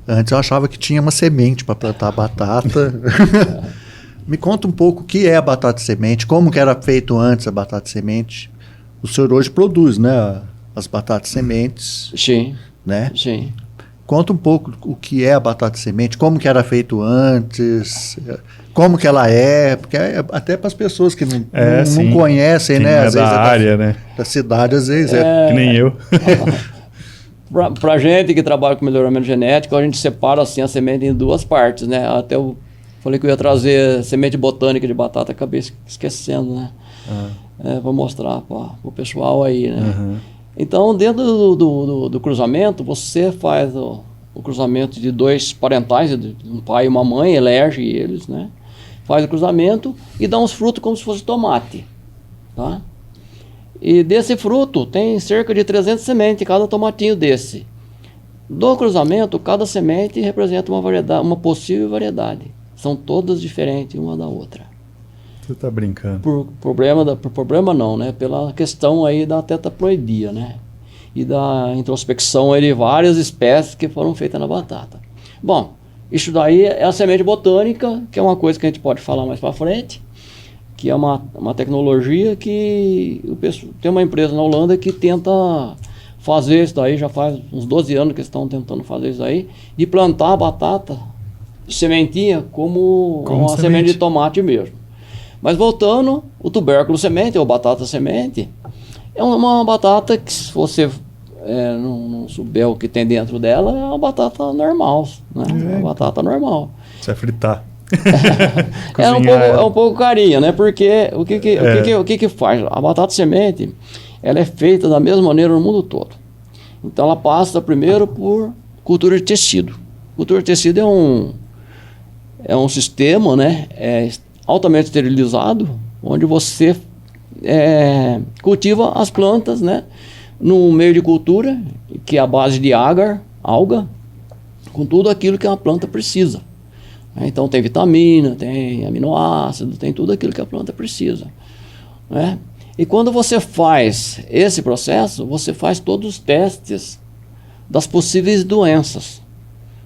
antes eu achava que tinha uma semente para plantar batata. Me conta um pouco o que é a batata semente, como que era feito antes a batata semente. O senhor hoje produz, né, as batatas sementes. Sim. Né? Sim. Conta um pouco o que é a batata semente, como que era feito antes, como que ela porque até para as pessoas que não conhecem, quem né, é às da vezes área, né? Da cidade, às vezes que nem eu. Para a gente que trabalha com melhoramento genético, a gente separa assim a semente em 2 partes, né? Até eu falei que eu ia trazer semente botânica de batata, acabei esquecendo, né? Vou mostrar para o pessoal aí, né? Então, dentro do cruzamento, você faz o cruzamento de 2 parentais, um pai e uma mãe, elege eles, né? Faz o cruzamento e dá uns frutos como se fosse tomate, tá? E desse fruto tem cerca de 300 sementes, cada tomatinho desse. Do cruzamento, cada semente representa uma variedade, uma possível variedade. São todas diferentes uma da outra. Você está brincando. Por problema não, né? Pela questão aí da tetraploidia, né? E da introspecção aí de várias espécies que foram feitas na batata. Bom, isso daí é a semente botânica, que é uma coisa que a gente pode falar mais para frente, que é uma tecnologia que tem uma empresa na Holanda que tenta fazer isso daí, já faz uns 12 anos que eles estão tentando fazer isso aí, de plantar a batata, sementinha, como uma semente de tomate mesmo. Mas voltando, o tubérculo semente, ou batata semente, é uma batata que, se você não souber o que tem dentro dela, é uma batata normal, né? É uma batata normal. Você vai fritar. É um pouco carinha, né? Porque o que faz? A batata semente, ela é feita da mesma maneira no mundo todo. Então ela passa primeiro por cultura de tecido. Cultura de tecido é um sistema, né? Altamente esterilizado, onde você cultiva as plantas, né? No meio de cultura, que é a base de alga, com tudo aquilo que a planta precisa. Então tem vitamina, tem aminoácido, tem tudo aquilo que a planta precisa, né? E quando você faz esse processo, você faz todos os testes das possíveis doenças.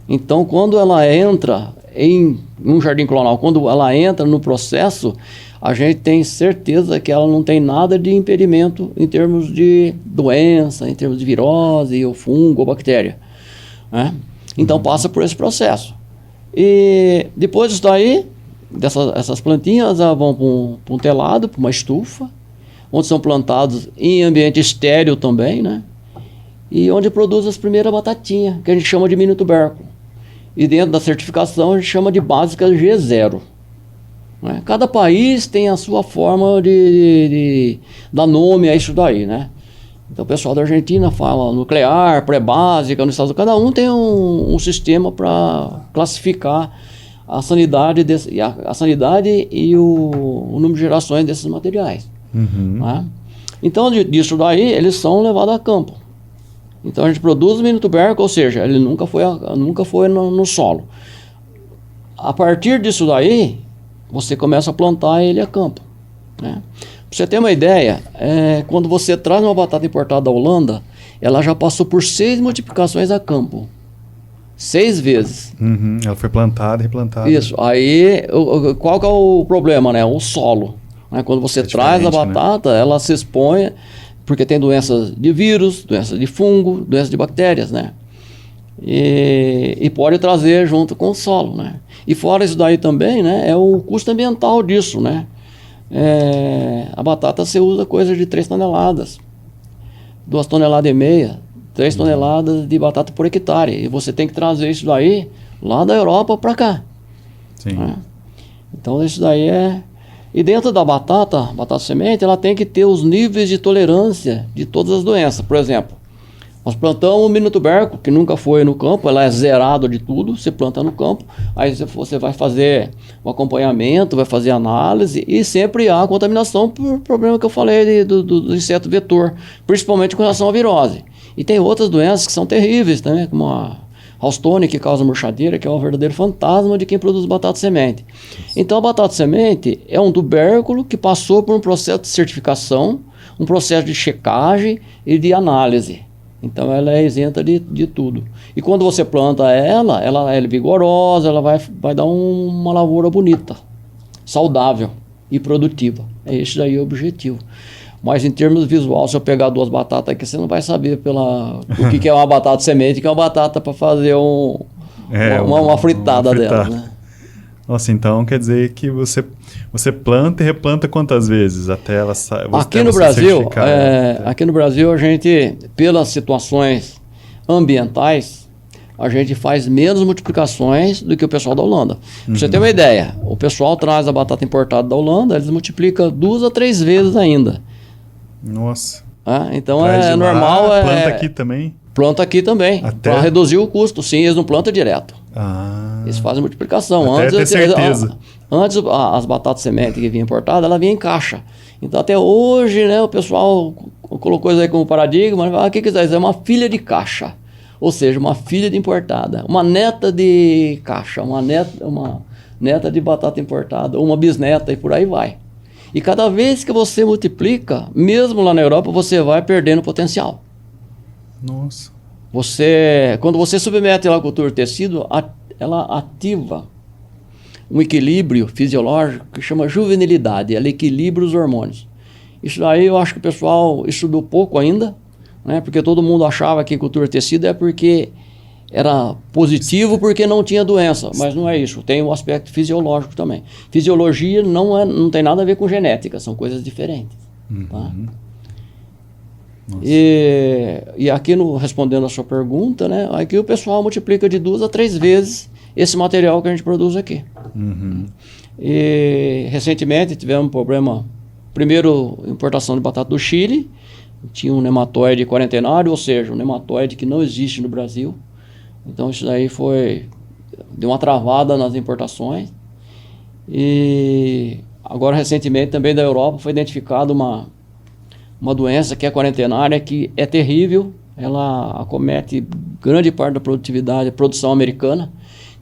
Então quando ela entra em um jardim clonal, quando ela entra no processo, a gente tem certeza que ela não tem nada de impedimento em termos de doença, em termos de virose, ou fungo, ou bactéria, né? Então passa por esse processo. E depois disso daí, essas plantinhas vão para um telado, para uma estufa, onde são plantados em ambiente estéril também, né? E onde produz as primeiras batatinhas, que a gente chama de mini tubérculo. E dentro da certificação a gente chama de básica G0. Né? Cada país tem a sua forma de dar nome a isso daí, né? Então o pessoal da Argentina fala nuclear, pré-básica, nos Estados Unidos, cada um tem um sistema para classificar a sanidade, a sanidade e o número de gerações desses materiais. Né? Então disso daí eles são levados a campo. Então a gente produz o mini tubérculo, ou seja, ele nunca foi no solo. A partir disso daí, você começa a plantar ele a campo, né? Pra você ter uma ideia, quando você traz uma batata importada da Holanda, ela já passou por 6 multiplicações a campo. 6 vezes. Ela foi plantada e replantada. Isso. Aí, qual que é o problema, né? O solo. Né? Quando você traz a batata, né? Ela se expõe, porque tem doenças de vírus, doenças de fungo, doenças de bactérias, né? E pode trazer junto com o solo, né? E fora isso daí também, né? É o custo ambiental disso, né? A batata você usa coisa de 3 toneladas, 2,5 toneladas, 3 toneladas de batata por hectare. E você tem que trazer isso daí lá da Europa para cá. Sim. Né? Então isso daí E dentro da batata semente, ela tem que ter os níveis de tolerância de todas as doenças. Por exemplo, nós plantamos o mini tubérculo, que nunca foi no campo, ela é zerada de tudo, você planta no campo, aí você vai fazer o acompanhamento, vai fazer análise, e sempre há contaminação por problema que eu falei do inseto vetor, principalmente com relação à virose. E tem outras doenças que são terríveis também, como a Houstone, que causa murchadeira, que é o verdadeiro fantasma de quem produz batata semente. Então a batata semente é um tubérculo que passou por um processo de certificação, um processo de checagem e de análise. Então ela é isenta de tudo. E quando você planta ela é vigorosa, ela vai dar uma lavoura bonita, saudável e produtiva. É esse daí o objetivo. Mas em termos visual, se eu pegar 2 batatas aqui, você não vai saber o que é uma batata semente, que é uma batata para fazer uma fritada dela, né? Nossa, então quer dizer que você planta e replanta quantas vezes até ela sair? Aqui no Brasil, a gente, pelas situações ambientais, a gente faz menos multiplicações do que o pessoal da Holanda. Para você ter uma ideia, o pessoal traz a batata importada da Holanda, eles multiplicam 2 a 3 vezes ainda. Nossa. Então é normal. Planta aqui também? Planta aqui também, para reduzir o custo. Sim, eles não plantam direto. Eles fazem multiplicação. Até ter certeza. Antes, as batatas semente que vinha importada, ela vinha em caixa. Então, até hoje, né, o pessoal colocou isso aí como paradigma. O que é isso? É uma filha de caixa. Ou seja, uma filha de importada. Uma neta de caixa. Uma neta de batata importada. Ou uma bisneta e por aí vai. E cada vez que você multiplica, mesmo lá na Europa, você vai perdendo potencial. Nossa. Quando você submete ela à cultura de tecido, ela ativa um equilíbrio fisiológico que chama juvenilidade, ela equilibra os hormônios. Isso daí eu acho que o pessoal estudou pouco ainda, né? Porque todo mundo achava que cultura de tecido é porque era positivo porque não tinha doença, mas não é isso, tem o aspecto fisiológico também. Fisiologia não tem nada a ver com genética, são coisas diferentes. Tá? E aqui, respondendo a sua pergunta, né, aqui o pessoal multiplica de 2 a 3 vezes esse material que a gente produz aqui. E recentemente tivemos um problema, primeiro importação de batata do Chile, tinha um nematóide quarentenário, ou seja, um nematóide que não existe no Brasil. Então isso daí deu uma travada nas importações. E agora recentemente também da Europa foi identificada uma doença que é quarentenária, que é terrível, ela acomete grande parte da produção americana,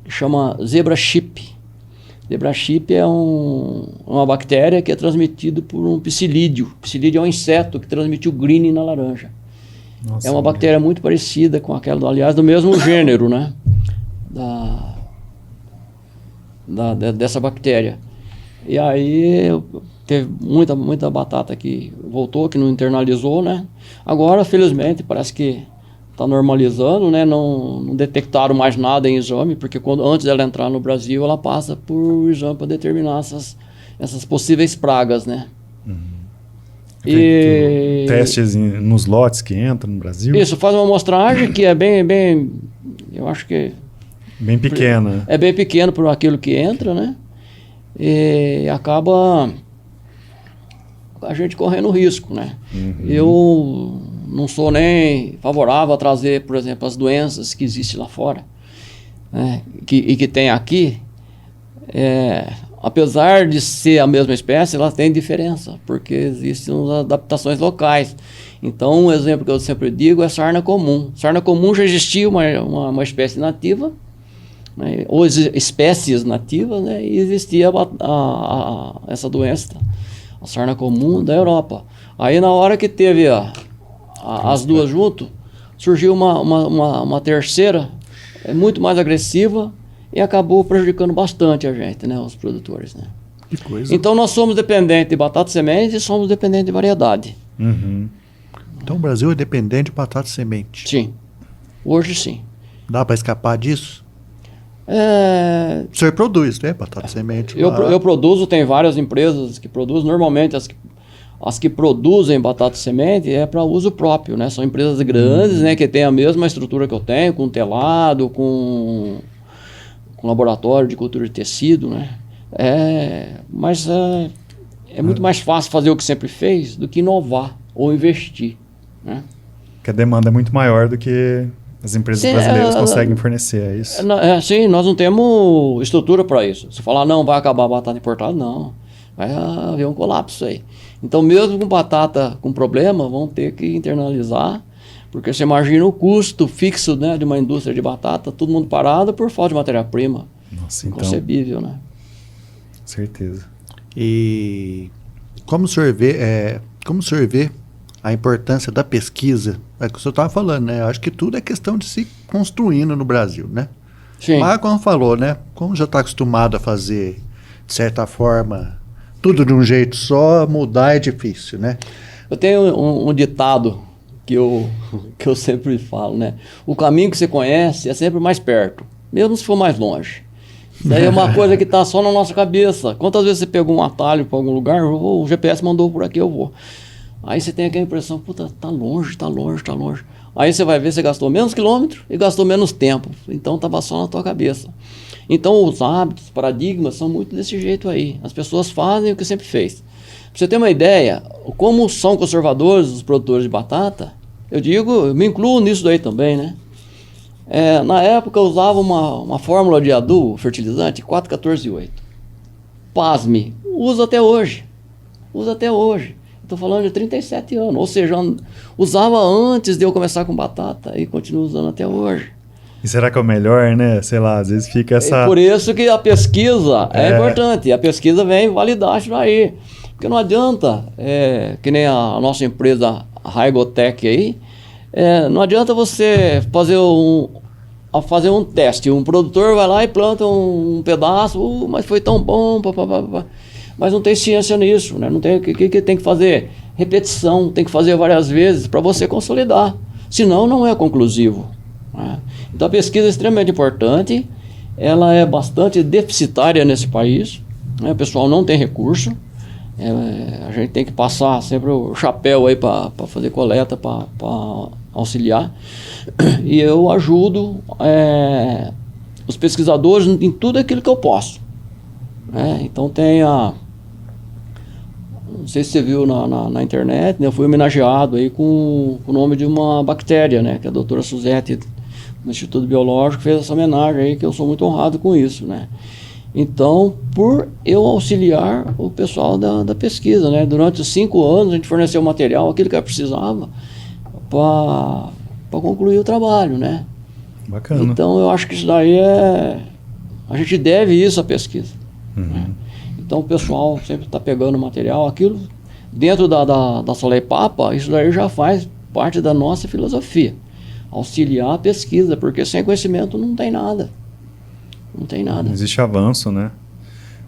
que chama zebra chip. Zebra chip é uma bactéria que é transmitida por um psilídeo. Psilídeo é um inseto que transmite o green na laranja. Nossa, é uma bactéria muito parecida com aquela, aliás, do mesmo gênero, né? dessa bactéria. E aí teve muita batata que voltou, que não internalizou, né? Agora, felizmente, parece que está normalizando, né? Não detectaram mais nada em exame, porque antes dela entrar no Brasil, ela passa por exame para determinar essas possíveis pragas, né? E testes nos lotes que entram no Brasil? Isso, faz uma amostragem que é bem, eu acho que... Bem pequena. É bem pequeno por aquilo que entra, né? E acaba a gente correndo risco, né? Eu não sou nem favorável a trazer, por exemplo, as doenças que existem lá fora, né? e que tem aqui. Apesar de ser a mesma espécie, ela tem diferença, porque existem adaptações locais. Então, um exemplo que eu sempre digo é sarna comum. Sarna comum já existia uma espécie nativa, né, ou espécies nativas, né, e existia essa doença, a sarna comum da Europa. Aí, na hora que teve as duas junto, surgiu uma terceira, muito mais agressiva, e acabou prejudicando bastante a gente, né, os produtores, né? Que coisa. Então nós somos dependentes de batata semente e somos dependentes de variedade. Então o Brasil é dependente de batata semente. Sim, hoje sim. Dá para escapar disso? O senhor produz, né, batata semente? Eu produzo, tem várias empresas que produzem, normalmente as que produzem batata semente é para uso próprio, né? São empresas grandes, né, que têm a mesma estrutura que eu tenho, com telado, com laboratório de cultura de tecido, né? Mas é muito mais fácil fazer o que sempre fez do que inovar ou investir, né? Porque a demanda é muito maior do que as empresas brasileiras conseguem fornecer, é isso? Sim, nós não temos estrutura para isso. Se falar, não, vai acabar a batata importada, não. Vai haver um colapso aí. Então, mesmo com batata com problema, vão ter que internalizar. Porque você imagina o custo fixo, né, de uma indústria de batata, todo mundo parado por falta de matéria-prima. Nossa, inconcebível, né? Certeza. E como o senhor vê a importância da pesquisa? É o que o senhor estava falando, né? Eu acho que tudo é questão de se construindo no Brasil, né? Sim. Mas, como falou, né? Como já está acostumado a fazer, de certa forma, tudo de um jeito só, mudar é difícil, né? Eu tenho um ditado que eu sempre falo, né? O caminho que você conhece é sempre mais perto, mesmo se for mais longe. Isso daí é uma coisa que está só na nossa cabeça. Quantas vezes você pegou um atalho para algum lugar, o GPS mandou por aqui, eu vou. Aí você tem aquela impressão, puta, tá longe. Aí você vai ver, você gastou menos quilômetro e gastou menos tempo. Então estava só na tua cabeça. Então os hábitos, paradigmas são muito desse jeito aí. As pessoas fazem o que sempre fez. Pra você ter uma ideia, como são conservadores os produtores de batata, eu me incluo nisso daí também, né? Na época eu usava uma fórmula de adubo, fertilizante, 4,14,8. Pasme, uso até hoje. Estou falando de 37 anos, ou seja, usava antes de eu começar com batata e continuo usando até hoje. E será que é o melhor, né? Sei lá, às vezes fica essa... É por isso que a pesquisa é importante, a pesquisa vem validar isso aí. Porque não adianta, que nem a nossa empresa Raigotech aí, não adianta você fazer um teste. Um produtor vai lá e planta um pedaço, mas foi tão bom, mas não tem ciência nisso, né? Não tem, o que tem que fazer? Repetição, tem que fazer várias vezes para você consolidar. Senão não é conclusivo, né? Então a pesquisa é extremamente importante, ela é bastante deficitária nesse país, né? O pessoal não tem recurso. A gente tem que passar sempre o chapéu aí para fazer coleta, para auxiliar. E eu ajudo os pesquisadores em tudo aquilo que eu posso. Então tem não sei se você viu na internet, né? Eu fui homenageado aí com o nome de uma bactéria, né? Que a doutora Suzette, no Instituto Biológico, fez essa homenagem aí, que eu sou muito honrado com isso, né? Então, por eu auxiliar o pessoal da pesquisa, né? Durante os 5 anos, a gente forneceu material, aquilo que eu precisava, para concluir o trabalho, né? Bacana. Então, eu acho que isso daí a gente deve isso à pesquisa. Né? Então, o pessoal sempre está pegando material, aquilo, dentro da Soleipapa, isso daí já faz parte da nossa filosofia. Auxiliar a pesquisa, porque sem conhecimento não tem nada. Não tem nada. Não existe avanço, né?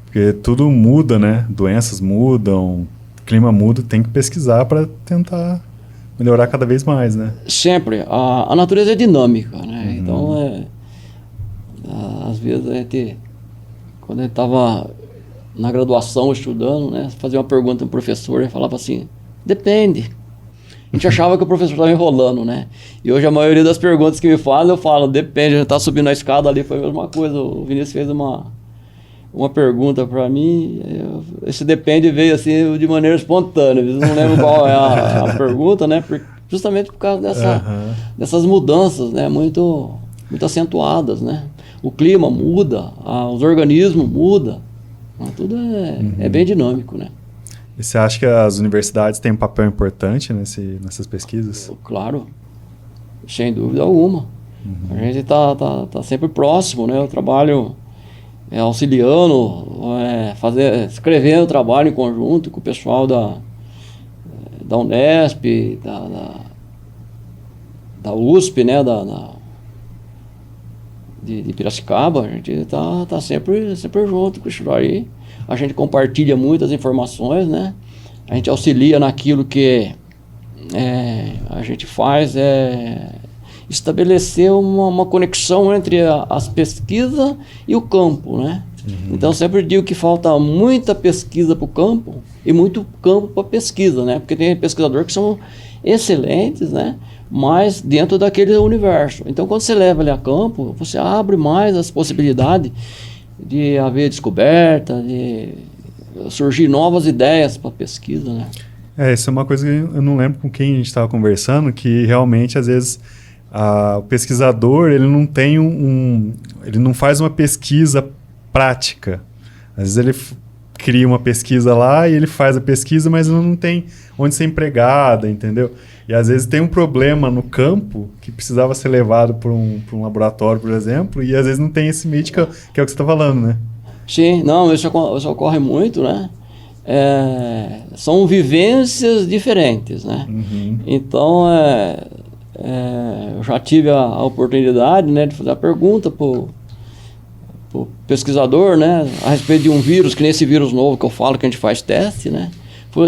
Porque tudo muda, né? Doenças mudam, clima muda, tem que pesquisar para tentar melhorar cada vez mais, né? Sempre. A natureza é dinâmica, né? Então, às vezes, quando a gente estava na graduação estudando, né? Fazia uma pergunta para o professor e falava assim, depende. A gente achava que o professor estava enrolando, né? E hoje a maioria das perguntas que me fazem, eu falo, depende. A gente está subindo a escada ali, foi a mesma coisa. O Vinícius fez uma pergunta para mim, esse depende veio assim de maneira espontânea, eu não lembro qual é a pergunta, né? Justamente por causa dessas mudanças, né? Muito acentuadas, né? O clima muda, os organismos mudam, tudo é bem dinâmico, né? E você acha que as universidades têm um papel importante nessas pesquisas? Claro, sem dúvida alguma. A gente tá sempre próximo, né? Eu trabalho auxiliando, escrevendo trabalho em conjunto com o pessoal da Unesp, da USP, né, de Piracicaba. A gente tá sempre junto com isso aí. A gente compartilha muitas informações, né? A gente auxilia naquilo que a gente faz, estabelecer uma conexão entre as pesquisas e o campo, né? Então, sempre digo que falta muita pesquisa para o campo e muito campo para pesquisa, né? Porque tem pesquisadores que são excelentes, né? Mas dentro daquele universo. Então, quando você leva ele a campo, você abre mais as possibilidades de haver descoberta, de surgir novas ideias para pesquisa, né? Isso é uma coisa que eu não lembro com quem a gente estava conversando, que realmente, às vezes, o pesquisador, ele não tem ele não faz uma pesquisa prática. Às vezes ele cria uma pesquisa lá e ele faz a pesquisa, mas não tem onde ser empregada, entendeu? E às vezes tem um problema no campo que precisava ser levado para um laboratório, por exemplo, e às vezes não tem esse meio que é o que você está falando, né? Sim, não, isso ocorre muito, né? São vivências diferentes, né? Então, eu já tive a oportunidade, né, de fazer a pergunta para o pesquisador, né, a respeito de um vírus, que nem esse vírus novo que eu falo que a gente faz teste, né?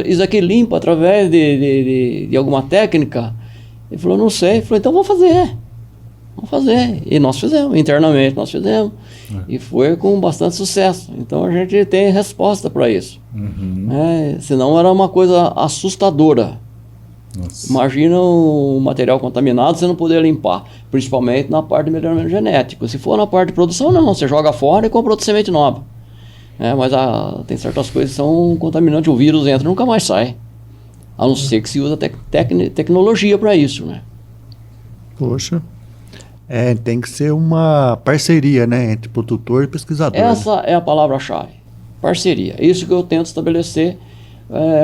Isso aqui limpa através de alguma técnica? Ele falou, não sei. Ele falou, então vamos fazer. E nós fizemos, internamente nós fizemos. E foi com bastante sucesso. Então a gente tem resposta para isso. Senão era uma coisa assustadora. Nossa. Imagina um material contaminado você não poder limpar, principalmente na parte de melhoramento genético. Se for na parte de produção, não, você joga fora e compra outra semente nova. Mas tem certas coisas que são contaminantes, o vírus entra e nunca mais sai. A não ser que se usa tecnologia para isso, né? Poxa. Tem que ser uma parceria, né, entre produtor e pesquisador. Essa é a palavra-chave, parceria. É isso que eu tento estabelecer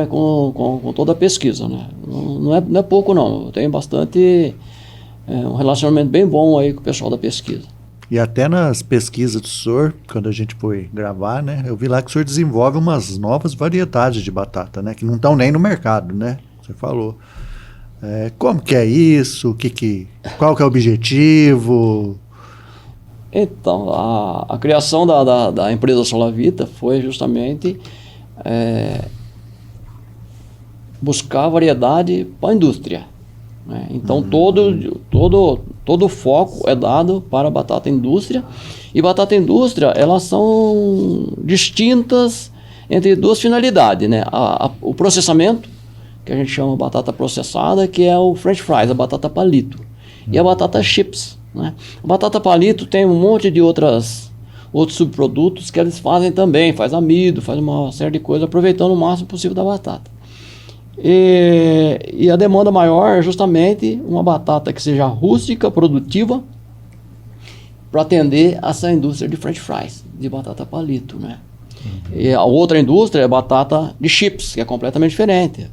com toda a pesquisa, né? Não é pouco, não. Eu tenho bastante, um relacionamento bem bom aí com o pessoal da pesquisa. E até nas pesquisas do senhor, quando a gente foi gravar, né, eu vi lá que o senhor desenvolve umas novas variedades de batata, né, que não estão nem no mercado, né? Você falou. Como que é isso? Qual que é o objetivo? Então, a criação da empresa Solavita foi justamente buscar variedade para a indústria, né? Então, todo o foco é dado para a batata indústria. E batata indústria, elas são distintas entre duas finalidades, né? O processamento, que a gente chama batata processada, que é o French fries, a batata palito. E a batata chips, né? A batata palito tem um monte de outros subprodutos que eles fazem também, faz amido, faz uma série de coisas, aproveitando o máximo possível da batata. E a demanda maior é justamente uma batata que seja rústica, produtiva, para atender essa indústria de French fries, de batata palito, né? E a outra indústria é batata de chips, que é completamente diferente.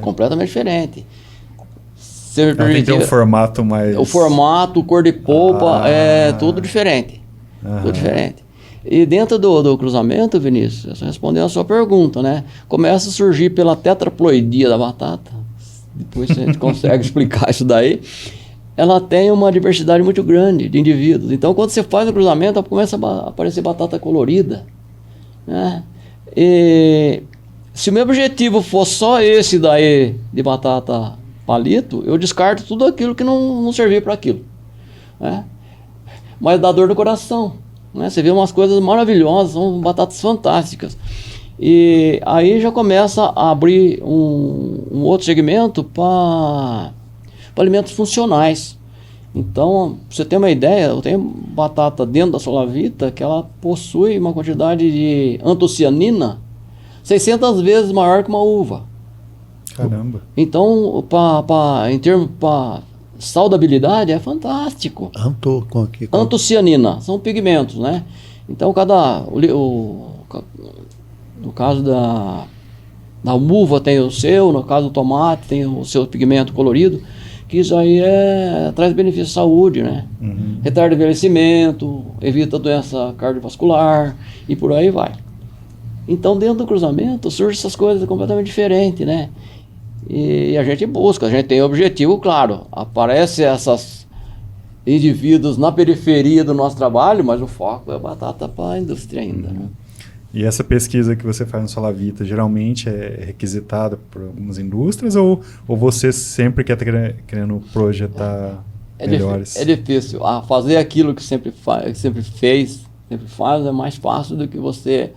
Completamente diferente. Tem que ter um formato mais... O formato, cor de polpa, tudo diferente. Tudo diferente. E dentro do cruzamento, Vinícius, respondendo a sua pergunta, né? Começa a surgir pela tetraploidia da batata. Depois a gente consegue explicar isso daí. ela tem uma diversidade muito grande de indivíduos. Então, quando você faz o cruzamento, começa a aparecer batata colorida, né? E se o meu objetivo for só esse daí de batata palito, eu descarto tudo aquilo que não servir para aquilo, né? Mas dá dor no coração, né? Você vê umas coisas maravilhosas, são batatas fantásticas. E aí já começa a abrir um outro segmento para alimentos funcionais. Então, pra você ter uma ideia, eu tenho batata dentro da Solavita que ela possui uma quantidade de antocianina 600 vezes maior que uma uva. Caramba. Então, em termos para saudabilidade, é fantástico. Antocianina, são pigmentos, né? Então, no caso da uva tem o seu, no caso do tomate tem o seu pigmento colorido, que isso aí traz benefício à saúde, né? Uhum. Retarda envelhecimento, evita doença cardiovascular e por aí vai. Então, dentro do cruzamento, surgem essas coisas completamente diferentes, né? E a gente busca, a gente tem objetivo, claro. Aparecem esses indivíduos na periferia do nosso trabalho, mas o foco é batata para a indústria ainda, né? E essa pesquisa que você faz no Solavita geralmente é requisitada por algumas indústrias ou você sempre quer querendo projetar melhores? É difícil. Fazer aquilo que sempre faz é mais fácil do que você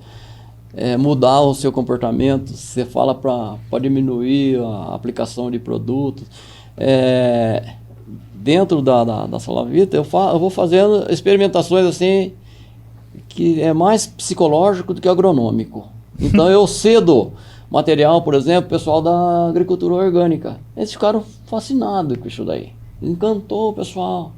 mudar o seu comportamento. Você fala para diminuir a aplicação de produtos. Dentro da Solavita, eu vou fazendo experimentações assim, que é mais psicológico do que agronômico. Então eu cedo material, por exemplo, pessoal da agricultura orgânica. Eles ficaram fascinados com isso daí. Encantou o pessoal.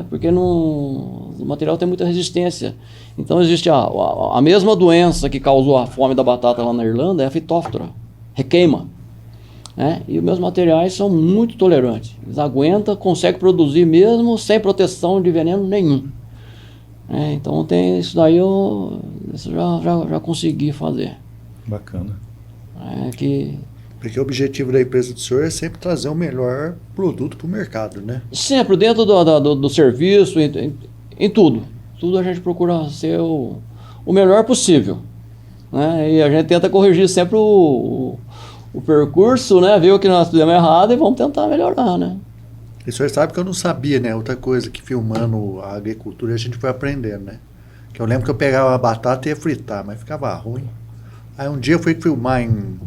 Porque o material tem muita resistência. Então existe a mesma doença que causou a fome da batata lá na Irlanda, é a fitóftora, requeima. E os meus materiais são muito tolerantes. Eles aguentam, conseguem produzir mesmo sem proteção de veneno nenhum. Então tem isso daí, isso já consegui fazer. Bacana. Porque o objetivo da empresa do senhor é sempre trazer o melhor produto para o mercado, né? Sempre, dentro do serviço, em tudo. Tudo a gente procura ser o melhor possível, né? E a gente tenta corrigir sempre o percurso, né? Ver o que nós fizemos errado e vamos tentar melhorar, né? E o senhor sabe que eu não sabia, né? Outra coisa que filmando a agricultura a gente foi aprendendo, né? Que eu lembro que eu pegava a batata e ia fritar, mas ficava ruim. Aí um dia eu fui filmar em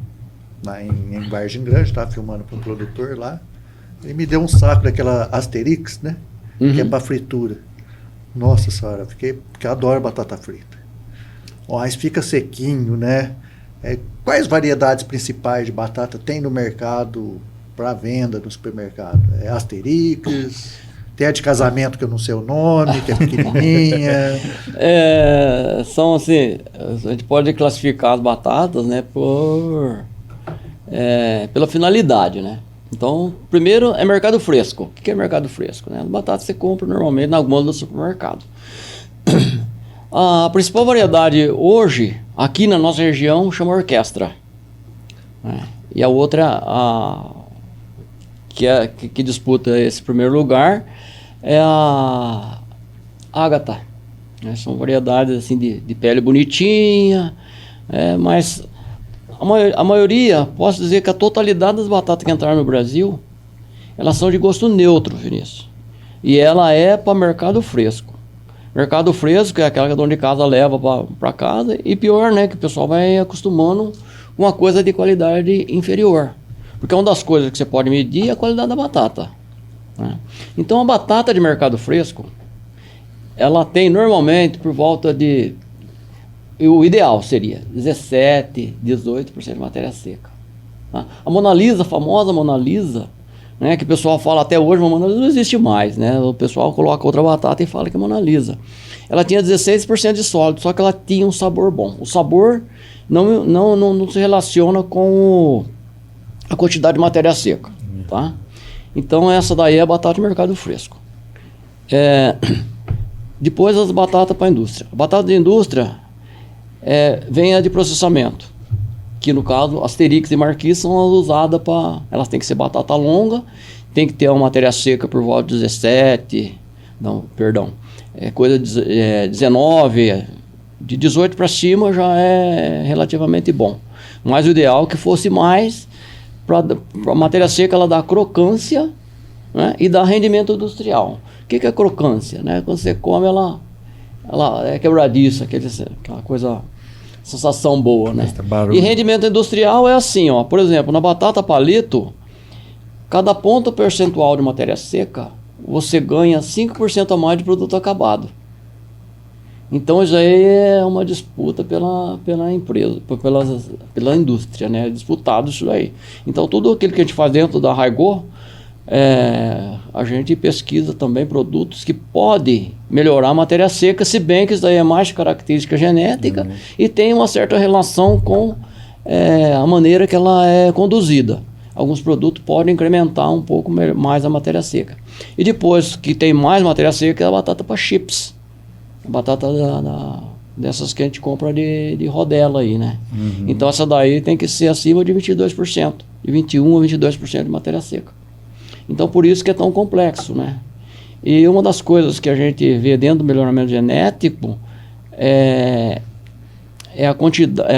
Vargem Grande, estava filmando para um produtor lá. Ele me deu um saco daquela Asterix, né? Uhum. Que é para fritura. Nossa senhora, porque eu adoro batata frita. Mas fica sequinho, né? Quais variedades principais de batata tem no mercado para venda no supermercado? Asterix, tem a de casamento que eu não sei o nome, que é pequenininha. São assim, a gente pode classificar as batatas, né, pela finalidade, né? Então, primeiro é mercado fresco. O que é mercado fresco, né? As batatas você compra normalmente na gôndola do supermercado. A principal variedade hoje, aqui na nossa região, chama orquestra. E a outra, que disputa esse primeiro lugar, é a Ágata. São variedades assim, de pele bonitinha, mas a maioria, posso dizer que a totalidade das batatas que entraram no Brasil, elas são de gosto neutro, Vinícius. E ela é para mercado fresco. Mercado fresco é aquela que a dona de casa leva para casa, e pior, né, que o pessoal vai acostumando com uma coisa de qualidade inferior. Porque uma das coisas que você pode medir é a qualidade da batata, né? Então a batata de mercado fresco, ela tem normalmente por volta de... O ideal seria 17%, 18% de matéria seca. Tá? A Mona Lisa, a famosa Mona Lisa, né, que o pessoal fala até hoje, mas a Mona Lisa não existe mais, né? O pessoal coloca outra batata e fala que é Mona Lisa. Ela tinha 16% de sólido, só que ela tinha um sabor bom. O sabor não se relaciona com a quantidade de matéria seca, tá? Então essa daí é a batata de mercado fresco. Depois as batatas para a indústria. A batata de indústria vem a de processamento, que no caso Asterix e Marquise são as usadas para... Elas têm que ser batata longa, tem que ter uma matéria seca por volta de 17, não, perdão, coisa de 19, de 18 para cima já é relativamente bom. Mas o ideal é que fosse mais, para a matéria seca ela dá crocância, né, e dá rendimento industrial. O que é crocância? Né? Quando você come, ela é quebradiça, aquela coisa, sensação boa, né? E rendimento industrial é assim, ó, por exemplo, na batata palito, cada ponto percentual de matéria seca, você ganha 5% a mais de produto acabado. Então isso aí é uma disputa pela empresa, pela indústria, né? É disputado isso aí. Então tudo aquilo que a gente faz dentro da Raigor, a gente pesquisa também produtos que podem melhorar a matéria seca, se bem que isso daí é mais característica genética e tem uma certa relação com a maneira que ela é conduzida. Alguns produtos podem incrementar um pouco mais a matéria seca. E depois que tem mais matéria seca, é a batata para chips. A batata dessas que a gente compra de rodela aí, né? Então essa daí tem que ser acima de 22%, de 21% a 22% de matéria seca. Então por isso que é tão complexo, né? E uma das coisas que a gente vê dentro do melhoramento genético é a quantidade,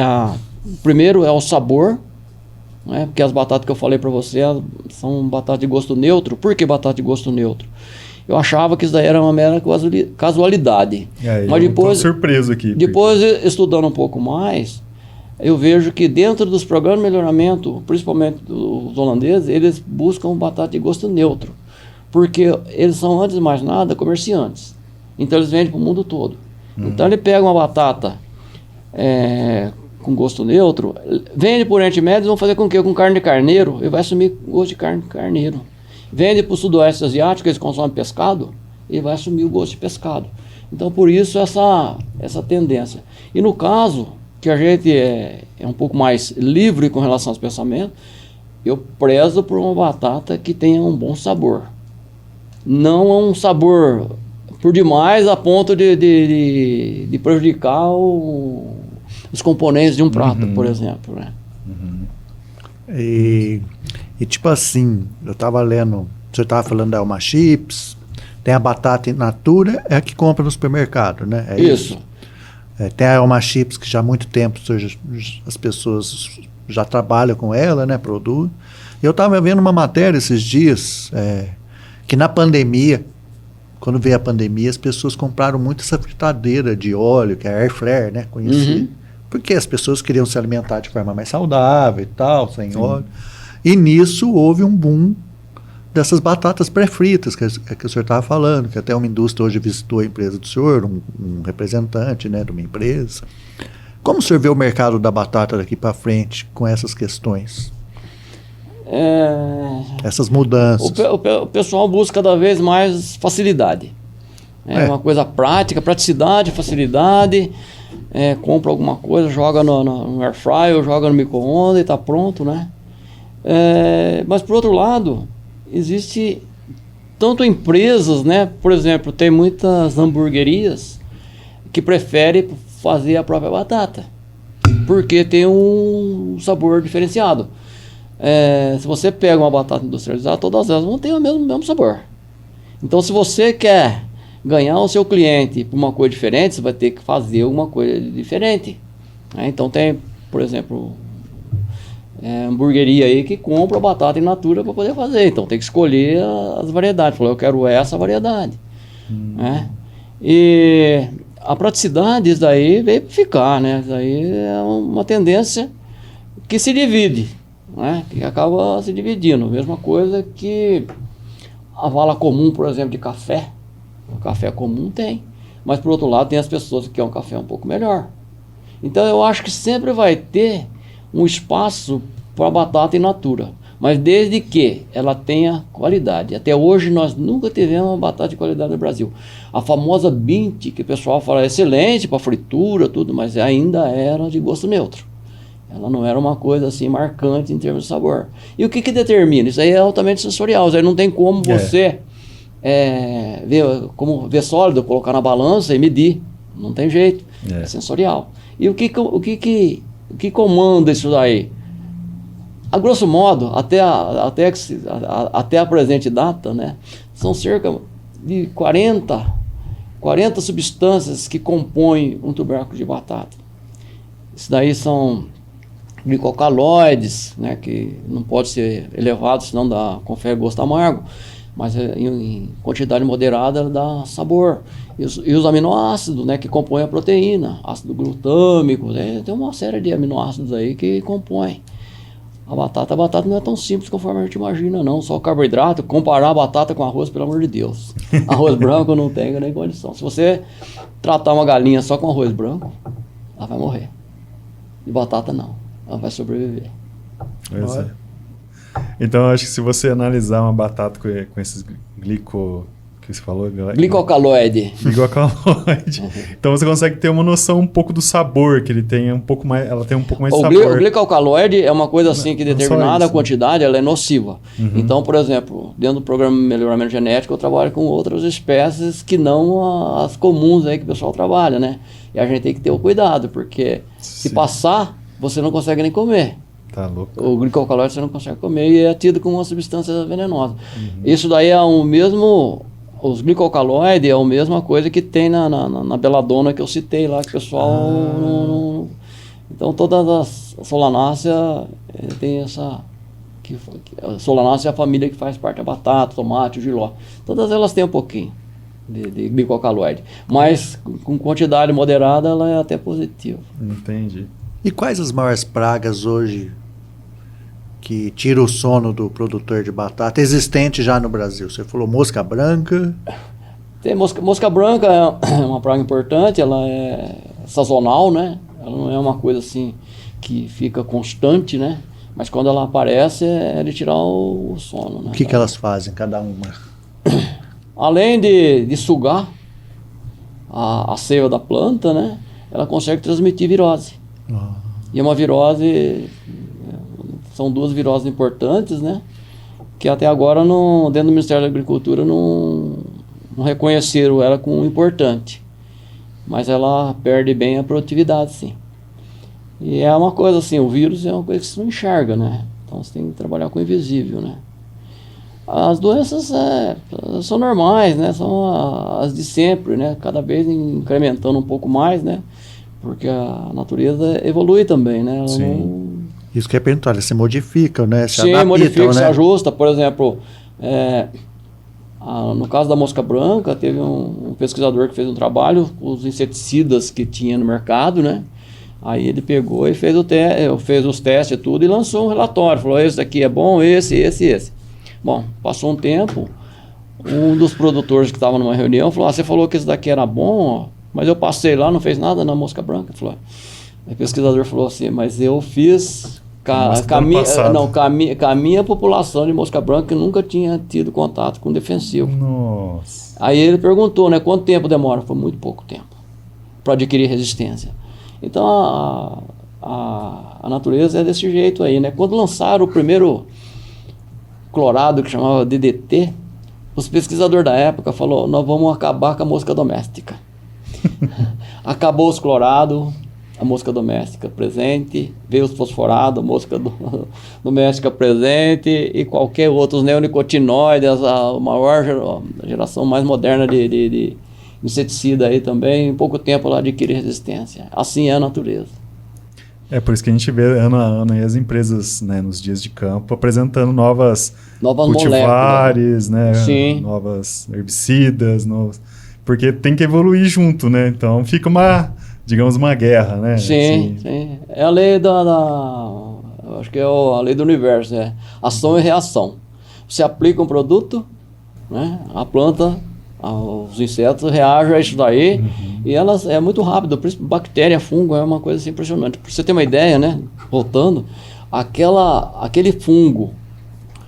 primeiro é o sabor, né? Porque as batatas que eu falei para você são batatas de gosto neutro. Por que batata de gosto neutro? Eu achava que isso daí era uma mera casualidade. Mas depois, surpresa aqui. Depois, estudando um pouco mais, eu vejo que dentro dos programas de melhoramento, principalmente os holandeses, eles buscam batata de gosto neutro. Porque eles são, antes de mais nada, comerciantes. Então eles vendem para o mundo todo. Então ele pega uma batata com gosto neutro, vende por Oriente Médio, vão fazer com o quê? Com carne de carneiro, ele vai assumir gosto de carne de carneiro. Vende para o sudoeste asiático, eles consomem pescado, e vai assumir o gosto de pescado. Então, por isso, essa tendência. E no caso, que a gente é um pouco mais livre com relação aos pensamentos, eu prezo por uma batata que tenha um bom sabor. Não um sabor por demais a ponto de prejudicar os componentes de um prato, por exemplo, né? E tipo assim, eu estava lendo, você estava falando da Elma Chips, tem a batata in natura, é a que compra no supermercado, né? É isso. Tem a Elma Chips, que já há muito tempo as pessoas já trabalham com ela, né? Produzem. E eu estava vendo uma matéria esses dias, que na pandemia, quando veio a pandemia, as pessoas compraram muito essa fritadeira de óleo, que é a Air Fryer, né? Conheci. Porque as pessoas queriam se alimentar de forma mais saudável e tal, sem óleo. E nisso houve um boom dessas batatas pré-fritas que o senhor estava falando, que até uma indústria hoje visitou a empresa do senhor, um representante, né, de uma empresa. Como o senhor vê o mercado da batata daqui para frente com essas questões? Essas mudanças. O pessoal busca cada vez mais facilidade. Uma coisa prática, praticidade, facilidade. Compra alguma coisa, joga no air fryer, joga no micro-ondas e está pronto, né? Mas por outro lado, existe tanto empresas, né? Por exemplo, tem muitas hamburguerias que preferem fazer a própria batata, porque tem um sabor diferenciado. Se você pega uma batata industrializada, todas elas vão ter o mesmo sabor. Então, se você quer ganhar o seu cliente por uma coisa diferente, você vai ter que fazer uma coisa diferente. Então tem, por exemplo, hamburgueria aí que compra batata in natura para poder fazer. Então tem que escolher as variedades. Falou, eu quero essa variedade. E a praticidade, isso daí veio para ficar, né? Isso daí é uma tendência que se divide, né? Que acaba se dividindo. Mesma coisa que a vala comum, por exemplo, de café. O café comum tem, mas por outro lado tem as pessoas que querem um café um pouco melhor. Então eu acho que sempre vai ter um espaço para a batata in natura, mas desde que ela tenha qualidade. Até hoje nós nunca tivemos uma batata de qualidade no Brasil. A famosa Bindt, que o pessoal fala excelente para fritura, tudo, mas ainda era de gosto neutro. Ela não era uma coisa assim marcante em termos de sabor. E o que determina? Isso aí é altamente sensorial. Isso aí não tem como você ver sólido, colocar na balança e medir. Não tem jeito. É sensorial. E o que comanda isso daí? A grosso modo, até a presente data, né, são cerca de 40 substâncias que compõem um tubérculo de batata. Isso daí são glicalcaloides, né, que não pode ser elevado, senão confere gosto amargo, mas em quantidade moderada ela dá sabor. E os aminoácidos, né, que compõem a proteína, ácido glutâmico, né, tem uma série de aminoácidos aí que compõem a batata. A batata não é tão simples conforme a gente imagina, não. Só o carboidrato, comparar a batata com arroz, pelo amor de Deus. Arroz branco não tem nem condição. Se você tratar uma galinha só com arroz branco, ela vai morrer. E batata não, ela vai sobreviver. Pois é. Então, eu acho que se você analisar uma batata com esses que você falou? Glicalcaloide. Glicalcaloide. Então você consegue ter uma noção um pouco do sabor, que ele tem um pouco mais, ela tem um pouco mais de sabor. O glicalcaloide é uma coisa assim que determinada quantidade ela é nociva. Então, por exemplo, dentro do programa de melhoramento genético eu trabalho com outras espécies que não as comuns aí que o pessoal trabalha, né? E a gente tem que ter o cuidado, porque se passar, você não consegue nem comer. Tá louco. O glicalcaloide você não consegue comer e é tido como uma substância venenosa. Isso daí é o mesmo... Os glicalcaloides é a mesma coisa que tem na beladona que eu citei lá, que o pessoal Então todas as solanáceas tem essa... A solanácea é a família que faz parte da batata, tomate, o jiló. Todas elas têm um pouquinho de glicalcaloide. Mas com quantidade moderada ela é até positiva. Entendi. E quais as maiores pragas hoje que tira o sono do produtor de batata, existente já no Brasil? Você falou mosca branca. Tem mosca branca é uma praga importante, ela é sazonal, né? Ela não é uma coisa assim que fica constante, né? Mas quando ela aparece é de tirar o sono, né? O que elas fazem, cada uma? Além de sugar a seiva da planta, né? Ela consegue transmitir virose. E é uma virose... São duas viroses importantes, né? Que até agora, dentro do Ministério da Agricultura, não reconheceram ela como importante. Mas ela perde bem a produtividade, sim. E é uma coisa assim, o vírus é uma coisa que você não enxerga, né? Então você tem que trabalhar com o invisível, né? As doenças são normais, né? São as de sempre, né? Cada vez incrementando um pouco mais, né? Porque a natureza evolui também, né? Ela Sim. Isso que é perguntar, eles se modificam, né? Se Sim, adaptam, modifica, né? se ajusta. Por exemplo, no caso da mosca branca, teve um pesquisador que fez um trabalho com os inseticidas que tinha no mercado, né? Aí ele pegou e fez os testes e tudo e lançou um relatório. Falou, esse aqui é bom, esse. Bom, passou um tempo, um dos produtores que estava numa reunião falou, você falou que esse daqui era bom, mas eu passei lá, não fez nada na mosca branca. Falou, aí o pesquisador falou assim, mas eu fiz com a minha população de mosca branca que nunca tinha tido contato com defensivo. Nossa. Aí ele perguntou, né, quanto tempo demora? Foi muito pouco tempo para adquirir resistência. Então a natureza é desse jeito aí, né? Quando lançaram o primeiro clorado que chamava DDT, os pesquisadores da época falaram, nós vamos acabar com a mosca doméstica. Acabou os clorados, a mosca doméstica presente, veio os fosforados, a mosca doméstica presente e qualquer outro, os neonicotinoides, a maior geração mais moderna de inseticida aí também, em pouco tempo ela adquire resistência. Assim é a natureza. É por isso que a gente vê ano a ano aí as empresas, né, nos dias de campo apresentando novas cultivares, né, novas herbicidas, porque tem que evoluir junto, né? Então fica digamos uma guerra, né? Sim, assim. sim. É a lei acho que é a lei do universo, né? Ação e reação. Você aplica um produto, né? A planta, os insetos reagem a isso daí e elas é muito rápido. Bactéria, fungo é uma coisa assim, impressionante. Para você ter uma ideia, né? Voltando, aquele fungo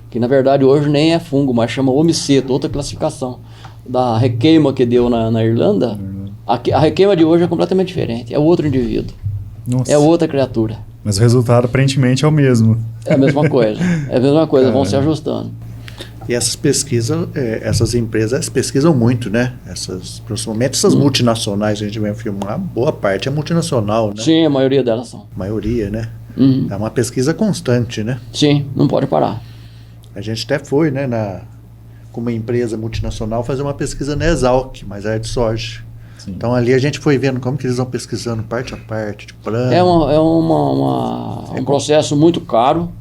que na verdade hoje nem é fungo, mas chama homiceto, outra classificação da requeima que deu na Irlanda. A requeima de hoje é completamente diferente, é outro indivíduo. Nossa. É outra criatura. Mas o resultado aparentemente é o mesmo. É a mesma coisa, vão se ajustando. E essas pesquisas, essas empresas pesquisam muito, né? Principalmente essas multinacionais, a gente vai filmar, boa parte é multinacional, né? Sim, a maioria delas são. A maioria, né? É uma pesquisa constante, né? Sim, não pode parar. A gente até foi, né, com uma empresa multinacional fazer uma pesquisa na Exalc, mas era de soja. Sim. Então ali a gente foi vendo como que eles vão pesquisando parte a parte, de plano. Um processo muito caro,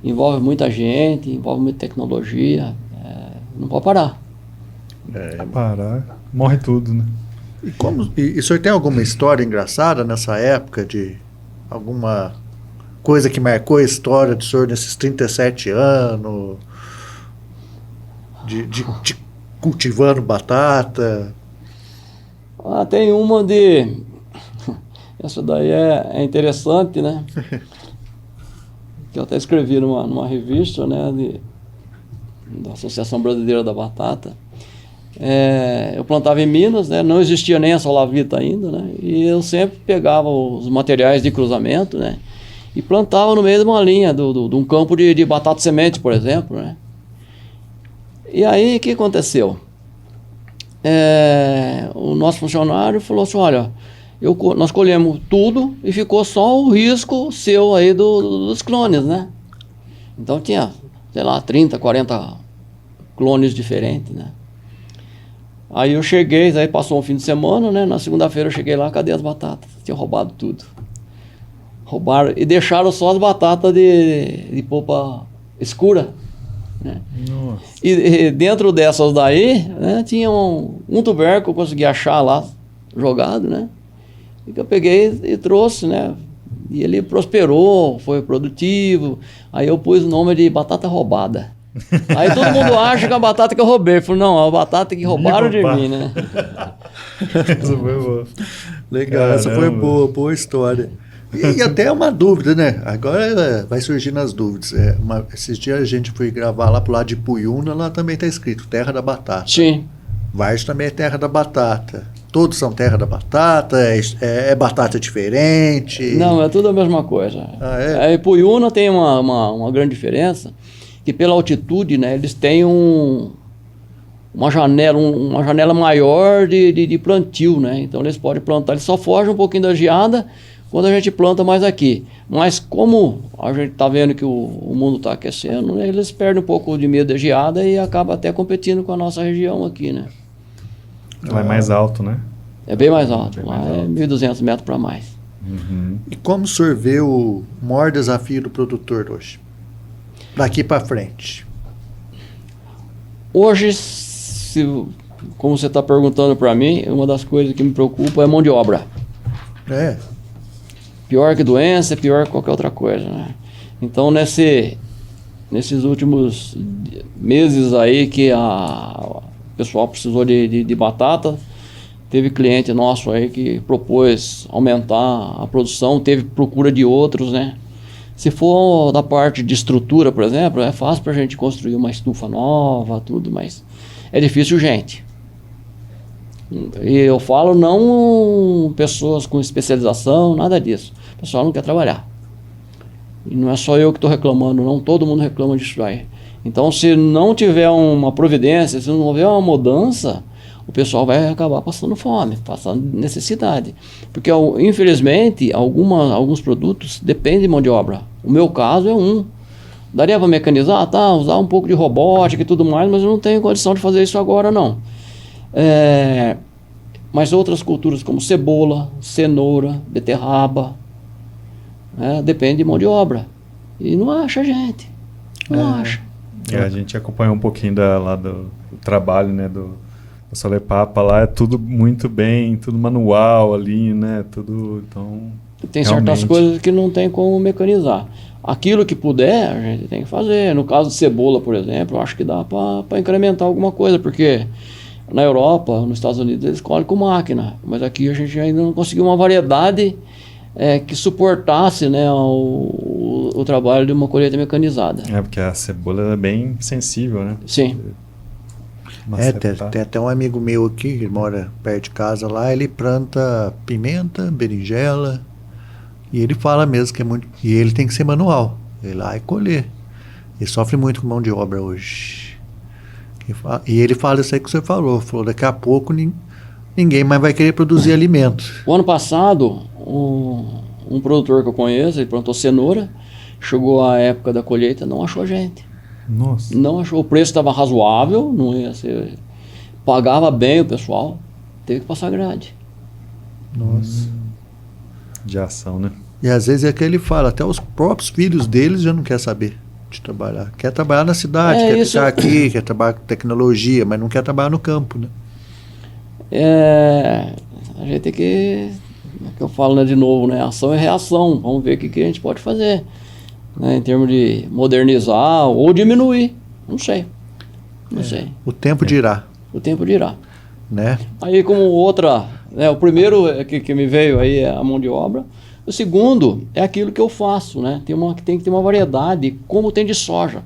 envolve muita gente, envolve muita tecnologia, não pode parar. Parar, morre tudo, né? E o senhor tem alguma história engraçada nessa época de alguma coisa que marcou a história do senhor nesses 37 anos de cultivando batata? Tem uma de... Essa daí é interessante, né? Que eu até escrevi numa revista, né? Da Associação Brasileira da Batata. Eu plantava em Minas, né? Não existia nem a Solavita ainda, né? E eu sempre pegava os materiais de cruzamento, né? E plantava no meio de uma linha, de um campo de batata semente, por exemplo, né? E aí, o que aconteceu? O nosso funcionário falou assim, olha, nós colhemos tudo e ficou só o risco seu aí dos clones, né? Então tinha, sei lá, 30, 40 clones diferentes, né? Aí eu cheguei, aí passou um fim de semana, né? Na segunda-feira eu cheguei lá, cadê as batatas? Tinha roubado tudo. Roubaram e deixaram só as batatas de polpa escura, né? Nossa. E dentro dessas daí, né, tinha um tubérculo que eu consegui achar lá, jogado, né? E que eu peguei e trouxe, né? E ele prosperou, foi produtivo. Aí eu pus o nome de batata roubada. Aí todo mundo acha que é a batata que eu roubei. Eu falei, não, é a batata que roubaram de mim, né? Essa foi boa. Legal, Caramba. essa foi boa história. E até uma dúvida, né? Agora vai surgindo as dúvidas. Esses dias a gente foi gravar lá pro lado de Puyuna, lá também tá escrito Terra da Batata. Sim. Vargem também é Terra da Batata. Todos são Terra da Batata? É batata diferente? Não, é tudo a mesma coisa. Ah, é? Puyuna tem uma grande diferença, que pela altitude, né, eles têm uma janela maior de plantio, né? Então eles podem plantar, eles só fogem um pouquinho da geada quando a gente planta mais aqui. Mas como a gente está vendo que o mundo está aquecendo, né, eles perdem um pouco de medo da geada e acabam até competindo com a nossa região aqui, né? Lá é mais alto, né? É bem mais alto, Bem lá mais é alto. 1.200 metros para mais. Uhum. E como o senhor vê o maior desafio do produtor hoje? Daqui para frente. Hoje, como você está perguntando para mim, uma das coisas que me preocupa é mão de obra. Pior que doença, pior que qualquer outra coisa, né? Então, nesses últimos meses aí que o pessoal precisou de batata, teve cliente nosso aí que propôs aumentar a produção, teve procura de outros, né? Se for da parte de estrutura, por exemplo, é fácil para a gente construir uma estufa nova, tudo, mas é difícil, gente. E eu falo não pessoas com especialização, nada disso. O pessoal não quer trabalhar. E não é só eu que estou reclamando, não. Todo mundo reclama disso aí. Então, se não tiver uma providência, se não houver uma mudança, o pessoal vai acabar passando fome, passando necessidade. Porque, infelizmente, alguns produtos dependem de mão de obra. O meu caso é um. Daria para mecanizar? Tá, usar um pouco de robótica e tudo mais, mas eu não tenho condição de fazer isso agora, não. Mas outras culturas como cebola, cenoura, beterraba, depende de mão de obra. E não acha, gente. Não acha. A gente acompanhou um pouquinho do trabalho, né, do Solepapa lá, é tudo muito bem, tudo manual ali, né, tudo, então... Tem certas coisas que não tem como mecanizar. Aquilo que puder, a gente tem que fazer. No caso de cebola, por exemplo, eu acho que dá para incrementar alguma coisa, porque na Europa, nos Estados Unidos, eles colhem com máquina, mas aqui a gente ainda não conseguiu uma variedade que suportasse, né, o trabalho de uma colheita mecanizada. Porque a cebola é bem sensível, né? Sim. Tem até um amigo meu aqui, que mora perto de casa lá, ele planta pimenta, berinjela, e ele fala mesmo que é muito... E ele tem que ser manual, ir lá e colher. Ele sofre muito com mão de obra hoje. E ele fala isso aí que você falou, daqui a pouco ninguém mais vai querer produzir alimento. O ano passado, o um produtor que eu conheço, ele plantou cenoura, chegou a época da colheita, não achou gente. Nossa. Não achou, o preço estava razoável, não ia ser, pagava bem o pessoal, teve que passar grade. Nossa. De ação, né? E às vezes é que ele fala, até os próprios filhos deles já não quer saber de trabalhar. Quer trabalhar na cidade, quer ficar aqui, quer trabalhar com tecnologia, mas não quer trabalhar no campo, né? A gente tem que eu falo, né, de novo, né, ação e reação. Vamos ver o que a gente pode fazer, né, em termos de modernizar ou diminuir. Não sei. Não sei. O tempo dirá. O tempo dirá. Né? Aí como outra, né, o primeiro que me veio aí é a mão de obra. O segundo é aquilo que eu faço, né? Tem que ter uma variedade, como tem de soja.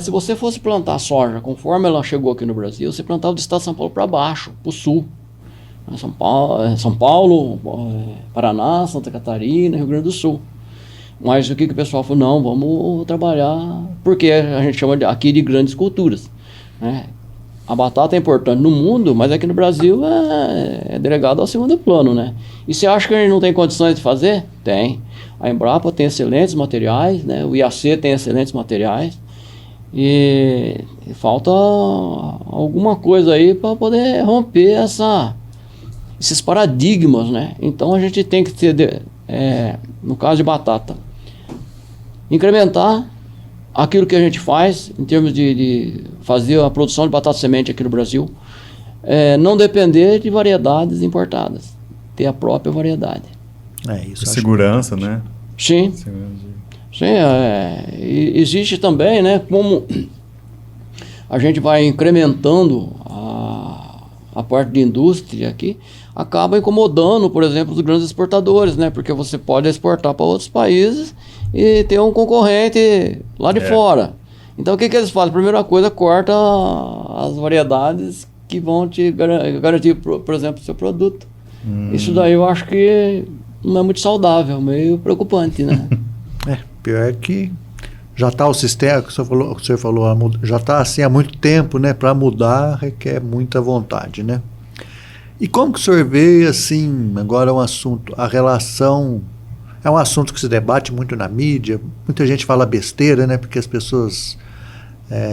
Se você fosse plantar soja, conforme ela chegou aqui no Brasil, você plantava do estado de São Paulo para baixo, para o sul. São Paulo, Paraná, Santa Catarina, Rio Grande do Sul. Mas o que o pessoal falou? Não, vamos trabalhar, porque a gente chama aqui de grandes culturas, né? A batata é importante no mundo, mas aqui no Brasil é delegado ao segundo plano, né? E você acha que a gente não tem condições de fazer? Tem. A Embrapa tem excelentes materiais, né? O IAC tem excelentes materiais. E falta alguma coisa aí para poder romper esses paradigmas, né? Então a gente tem que ter, no caso de batata, incrementar aquilo que a gente faz em termos de fazer a produção de batata semente aqui no Brasil, não depender de variedades importadas, ter a própria variedade. Isso. Segurança, né? Sim. Sim, existe também, né, como a gente vai incrementando a parte de indústria aqui, acaba incomodando, por exemplo, os grandes exportadores, né, porque você pode exportar para outros países e ter um concorrente lá de fora. Então o que eles fazem? Primeira coisa, corta as variedades que vão te garantir, por exemplo, o seu produto. Isso daí eu acho que não é muito saudável, meio preocupante, né? Pior é que já está o sistema, que o senhor falou, já está assim há muito tempo, né? Para mudar requer muita vontade, né? E como que o senhor vê, assim, agora um assunto, a relação, é um assunto que se debate muito na mídia, muita gente fala besteira, né? Porque as pessoas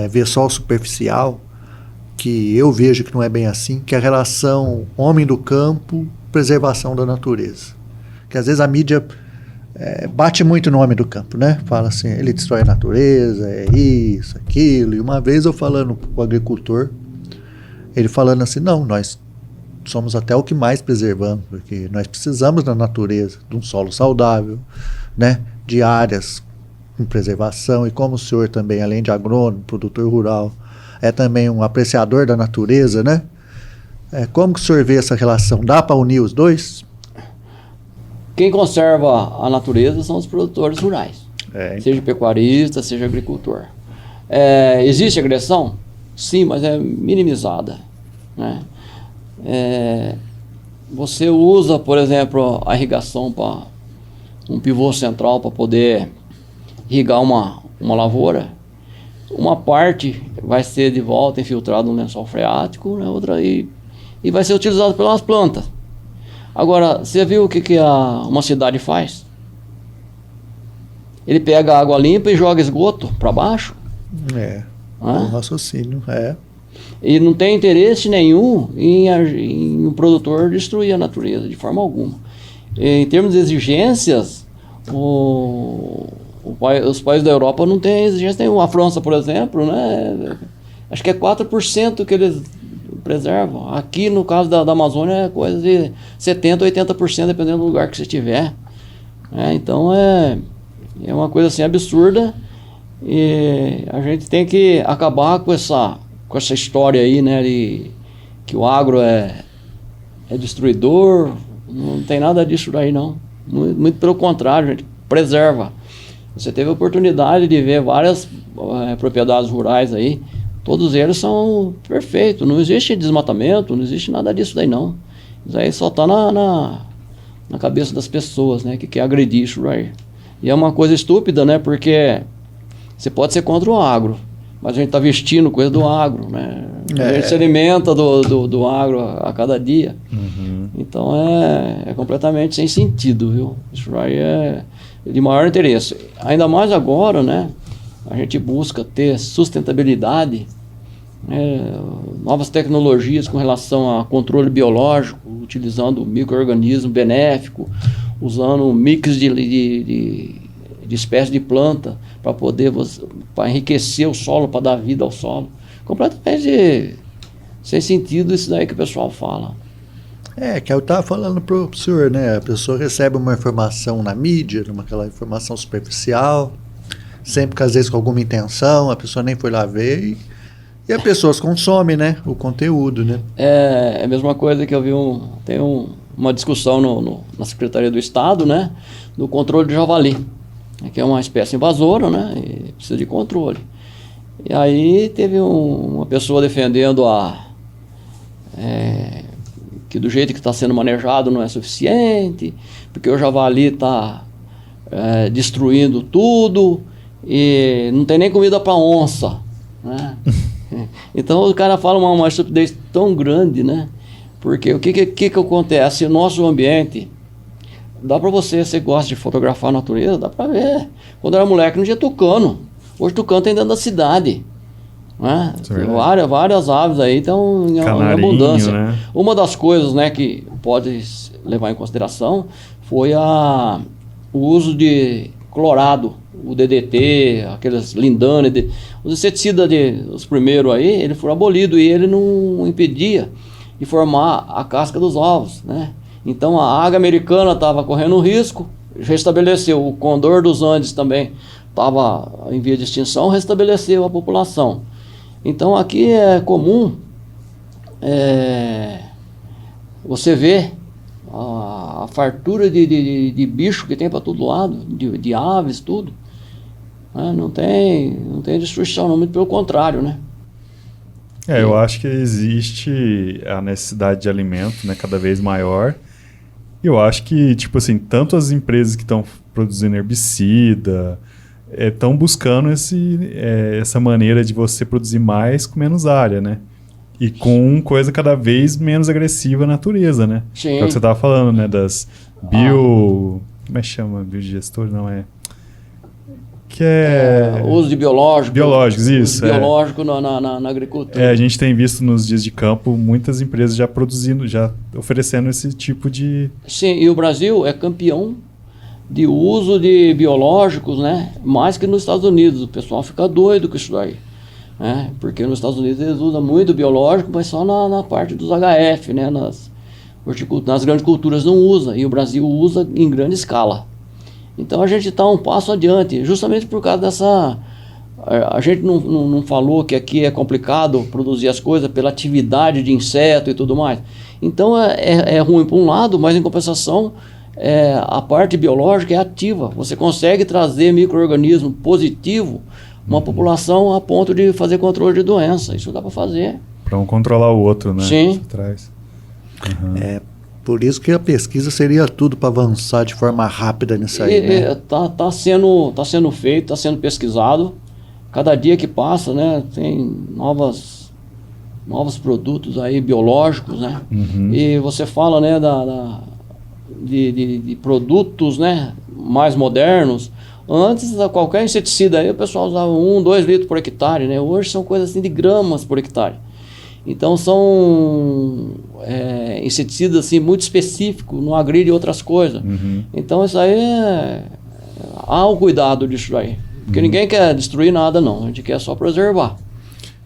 vê só o superficial, que eu vejo que não é bem assim, que é a relação homem do campo, preservação da natureza. Que às vezes a mídia bate muito no homem do campo, né? Fala assim, ele destrói a natureza, é isso, aquilo. E uma vez eu falando com o agricultor, ele falando assim, não, nós somos até o que mais preservamos, porque nós precisamos da natureza, de um solo saudável, né? De áreas com preservação. E como o senhor também, além de agrônomo, produtor rural, é também um apreciador da natureza, né? Como que o senhor vê essa relação? Dá para unir os dois? Quem conserva a natureza são os produtores rurais, seja pecuarista, seja agricultor. Existe agressão? Sim, mas é minimizada, né? Você usa, por exemplo, a irrigação para um pivô central para poder irrigar uma lavoura. Uma parte vai ser de volta infiltrada no lençol freático, né? Outra e vai ser utilizada pelas plantas. Agora, você viu o que uma cidade faz? Ele pega água limpa e joga esgoto para baixo. Um raciocínio, E não tem interesse nenhum em o produtor destruir a natureza, de forma alguma. Em termos de exigências, os países da Europa não têm exigência nenhuma. A França, por exemplo, né, acho que é 4% que eles preservam. Aqui, no caso da Amazônia, é coisa de 70%, 80%, dependendo do lugar que você tiver. Então, é uma coisa assim absurda. E a gente tem que acabar com essa história aí, né, de que o agro é destruidor. Não tem nada disso daí, não. Muito pelo contrário, a gente preserva. Você teve a oportunidade de ver várias propriedades rurais aí. Todos eles são perfeitos. Não existe desmatamento, não existe nada disso daí, não. Isso aí só está na cabeça das pessoas, né, que quer agredir isso aí. E é uma coisa estúpida, né, porque você pode ser contra o agro, mas a gente está vestindo coisa do agro, né? A gente se alimenta do agro a cada dia. Então é completamente sem sentido, viu? Isso aí é de maior interesse. Ainda mais agora, né? A gente busca ter sustentabilidade, né? Novas tecnologias com relação a controle biológico, utilizando micro-organismo benéfico, usando um mix de espécies de planta para poder para enriquecer o solo, para dar vida ao solo. Completamente sem sentido isso daí que o pessoal fala. Que eu estava falando para o senhor, né? A pessoa recebe uma informação na mídia, aquela informação superficial, sempre que às vezes com alguma intenção, a pessoa nem foi lá ver e a pessoa consome, né? O conteúdo, né? É a mesma coisa que eu vi tem uma discussão na Secretaria do Estado, né? Do controle de javali, que é uma espécie invasora, né? E precisa de controle. E aí teve uma pessoa defendendo que do jeito que está sendo manejado não é suficiente, porque o javali está destruindo tudo e não tem nem comida para onça, né? Então o cara fala uma estupidez tão grande, né? Porque o que acontece? O nosso ambiente, dá para você gosta de fotografar a natureza, dá para ver. Quando eu era moleque não tinha tucano. Hoje tucano tem dentro da cidade. Né? Várias aves aí estão em abundância. Né? Uma das coisas, né, que pode levar em consideração foi o uso de clorado, o DDT, aqueles lindane, os inseticidas, os primeiros aí, ele foi abolido e ele não impedia de formar a casca dos ovos, né? Então a águia americana estava correndo um risco, restabeleceu. O condor dos Andes também estava em via de extinção, restabeleceu a população. Então aqui é comum você ver a fartura de bicho que tem para todo lado, de aves, tudo. Não tem destruição, não, muito pelo contrário, né? Eu acho que existe a necessidade de alimento, né, cada vez maior. E eu acho que, tipo assim, tanto as empresas que estão produzindo herbicida estão buscando essa maneira de você produzir mais com menos área, né? E com coisa cada vez menos agressiva à natureza, né? Sim. É o que você estava falando, né? Das Como é que chama? Biodigestor? Não é... uso de biológicos. Biológicos, isso. Biológico na agricultura. A gente tem visto nos dias de campo muitas empresas já produzindo, já oferecendo esse tipo de... Sim, e o Brasil é campeão de uso de biológicos, né? Mais que nos Estados Unidos. O pessoal fica doido com isso daí. Né? Porque nos Estados Unidos eles usam muito biológico, mas só na parte dos HF, né? Nas grandes culturas não usa. E o Brasil usa em grande escala. Então a gente está um passo adiante, justamente por causa dessa... A gente não falou que aqui é complicado produzir as coisas pela atividade de inseto e tudo mais. Então é ruim por um lado, mas em compensação a parte biológica é ativa. Você consegue trazer micro-organismo positivo, uma população a ponto de fazer controle de doença. Isso dá para fazer. Para um controlar o outro, né? Sim. Traz. Por isso que a pesquisa seria tudo para avançar de forma rápida nisso aí, né? Tá sendo feito, está sendo pesquisado. Cada dia que passa, né, tem novos produtos aí biológicos, né? E você fala, né, de produtos, né, mais modernos. Antes, qualquer inseticida aí, o pessoal usava 1-2 litros por hectare, né? Hoje são coisas assim de gramas por hectare. Então são inseticidas assim, muito específicos, não agride outras coisas. Então isso aí há um cuidado disso aí. Porque ninguém quer destruir nada não, a gente quer só preservar.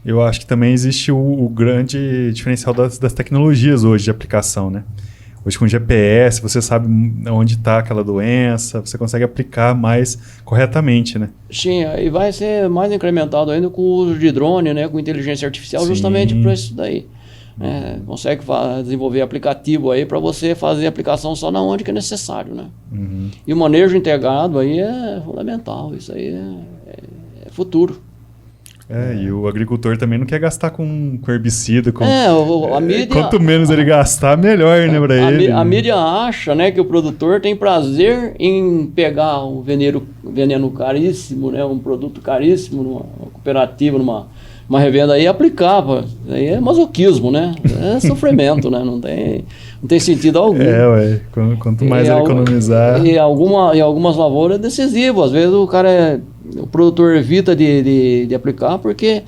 Eu acho que também existe o grande diferencial das tecnologias hoje de aplicação, né? Hoje com GPS você sabe onde está aquela doença, você consegue aplicar mais corretamente, né? Sim, e vai ser mais incrementado ainda com o uso de drone, né? Com inteligência artificial. Sim. Justamente para isso daí. Consegue desenvolver aplicativo aí para você fazer aplicação só na onde que é necessário, né? E o manejo integrado aí é fundamental, isso aí é futuro. E o agricultor também não quer gastar com herbicida. A mídia, quanto menos ele gastar, melhor, né, para ele. A mídia acha, né, que o produtor tem prazer em pegar um veneno caríssimo, né, um produto caríssimo numa cooperativa, numa uma revenda aí e aplicava. Aí é masoquismo, né? É sofrimento, né? Não tem sentido algum. Ué, quanto mais ele economizar... E algumas lavouras é decisivo. Às vezes o produtor evita de aplicar porque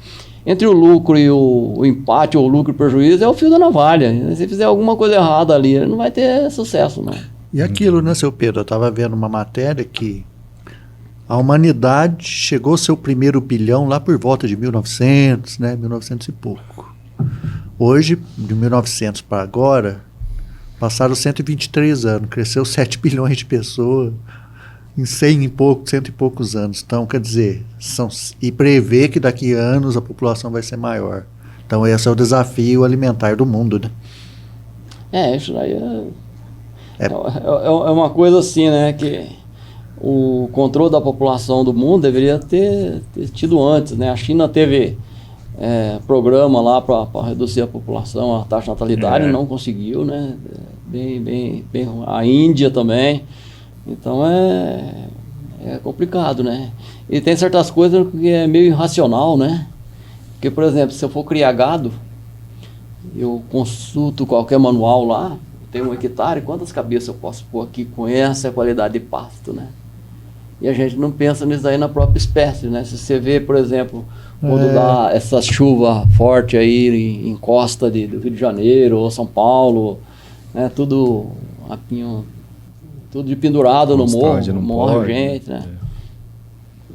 entre o lucro e o empate, ou o lucro e o prejuízo, é o fio da navalha. Se fizer alguma coisa errada ali, ele não vai ter sucesso, né? E aquilo, né, seu Pedro? Eu estava vendo uma matéria que a humanidade chegou ao seu primeiro bilhão lá por volta de 1900, né? 1900 e pouco. Hoje, de 1900 para agora, passaram 123 anos, cresceu 7 bilhões de pessoas em 100 e poucos anos. Então, quer dizer, e prevê que daqui a anos a população vai ser maior. Então, esse é o desafio alimentar do mundo, né? Isso aí é uma coisa assim, né, que o controle da população do mundo deveria ter tido antes, né? A China teve programa lá para reduzir a população, a taxa de natalidade, não conseguiu, né? Bem, a Índia também. Então é complicado, né? E tem certas coisas que é meio irracional, né? Porque, por exemplo, se eu for criar gado, eu consulto qualquer manual lá, tem 1 hectare, quantas cabeças eu posso pôr aqui com essa qualidade de pasto, né? E a gente não pensa nisso aí na própria espécie, né? Se você vê, por exemplo, quando dá essa chuva forte aí em costa do Rio de Janeiro ou São Paulo, né? Tudo de pendurado no morro, morre gente, né?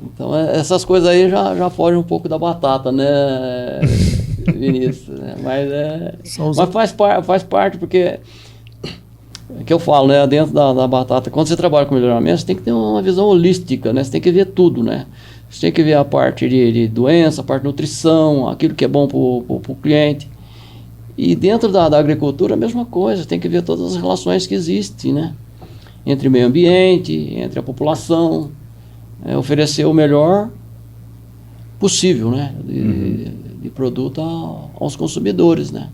Então essas coisas aí já fogem um pouco da batata, né, Vinícius? Né? Mas faz parte, porque é que eu falo, né, dentro da batata, quando você trabalha com melhoramento, você tem que ter uma visão holística, né? Você tem que ver tudo, né? Você tem que ver a parte de doença, a parte de nutrição, aquilo que é bom para o cliente. E dentro da agricultura a mesma coisa, tem que ver todas as relações que existem, né? Entre o meio ambiente, entre a população, oferecer o melhor possível, né? De produto aos consumidores, né?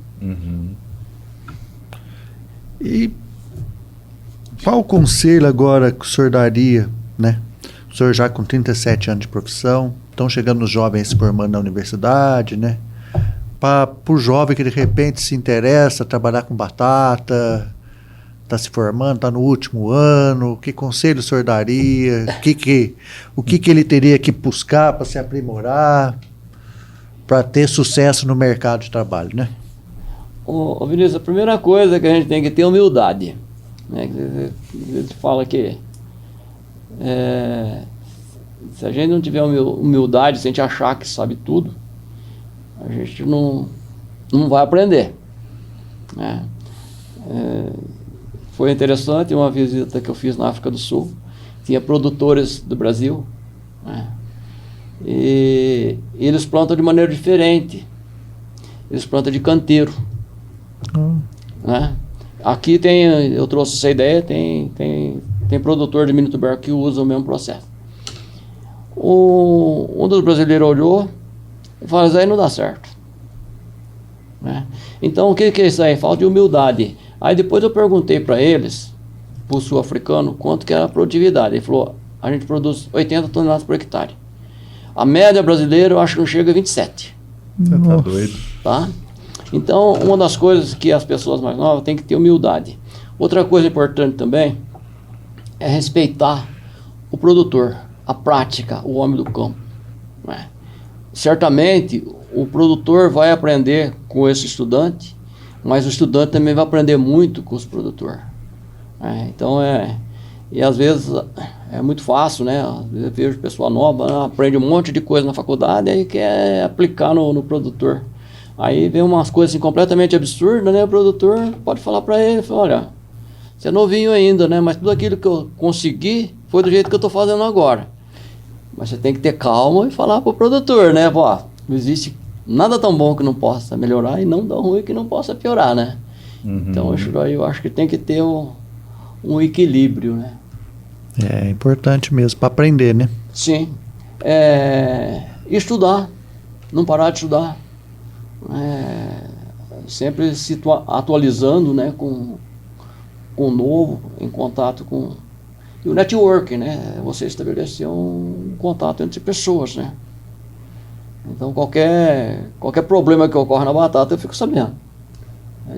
E qual o conselho agora que o senhor daria, né? O senhor já com 37 anos de profissão, estão chegando os jovens se formando na universidade, né? Para o jovem que de repente se interessa trabalhar com batata, está se formando, está no último ano, que conselho o senhor daria? O que ele teria que buscar para se aprimorar, para ter sucesso no mercado de trabalho, né? Ô Vinícius, a primeira coisa que a gente tem que ter é humildade. Né? A gente fala que se a gente não tiver humildade, se a gente achar que sabe tudo, a gente não vai aprender. Né? Foi interessante uma visita que eu fiz na África do Sul. Tinha produtores do Brasil, né? E eles plantam de maneira diferente. Eles plantam de canteiro. Né? Aqui eu trouxe essa ideia, tem produtor de milho tuberculose que usa o mesmo processo. Um dos brasileiros olhou e falou: isso aí não dá certo. Né? Então o que é isso aí? Falta de humildade. Aí depois eu perguntei para eles, para o sul-africano, quanto que era a produtividade. Ele falou: a gente produz 80 toneladas por hectare. A média brasileira eu acho que não chega a 27. Você tá doido? Tá? Então, uma das coisas que as pessoas mais novas têm que ter humildade. Outra coisa importante também é respeitar o produtor, a prática, o homem do campo. Né? Certamente, o produtor vai aprender com esse estudante, mas o estudante também vai aprender muito com os produtores. Né? Então, e às vezes é muito fácil, né? Às vezes eu vejo pessoa nova, aprende um monte de coisa na faculdade e quer aplicar no produtor. Aí vem umas coisas assim, completamente absurdas, né? O produtor pode falar para ele, olha, você é novinho ainda, né? Mas tudo aquilo que eu consegui foi do jeito que eu estou fazendo agora. Mas você tem que ter calma e falar para o produtor, né? Pô, não existe nada tão bom que não possa melhorar e não tão ruim que não possa piorar, né? Então eu acho que tem que ter um equilíbrio, né? É importante mesmo, para aprender, né? Sim. Estudar, não parar de estudar. Sempre se atualizando, né, com o novo, em contato com... E o networking, né? Você estabelecer um contato entre pessoas, né? Então qualquer problema que ocorre na batata eu fico sabendo,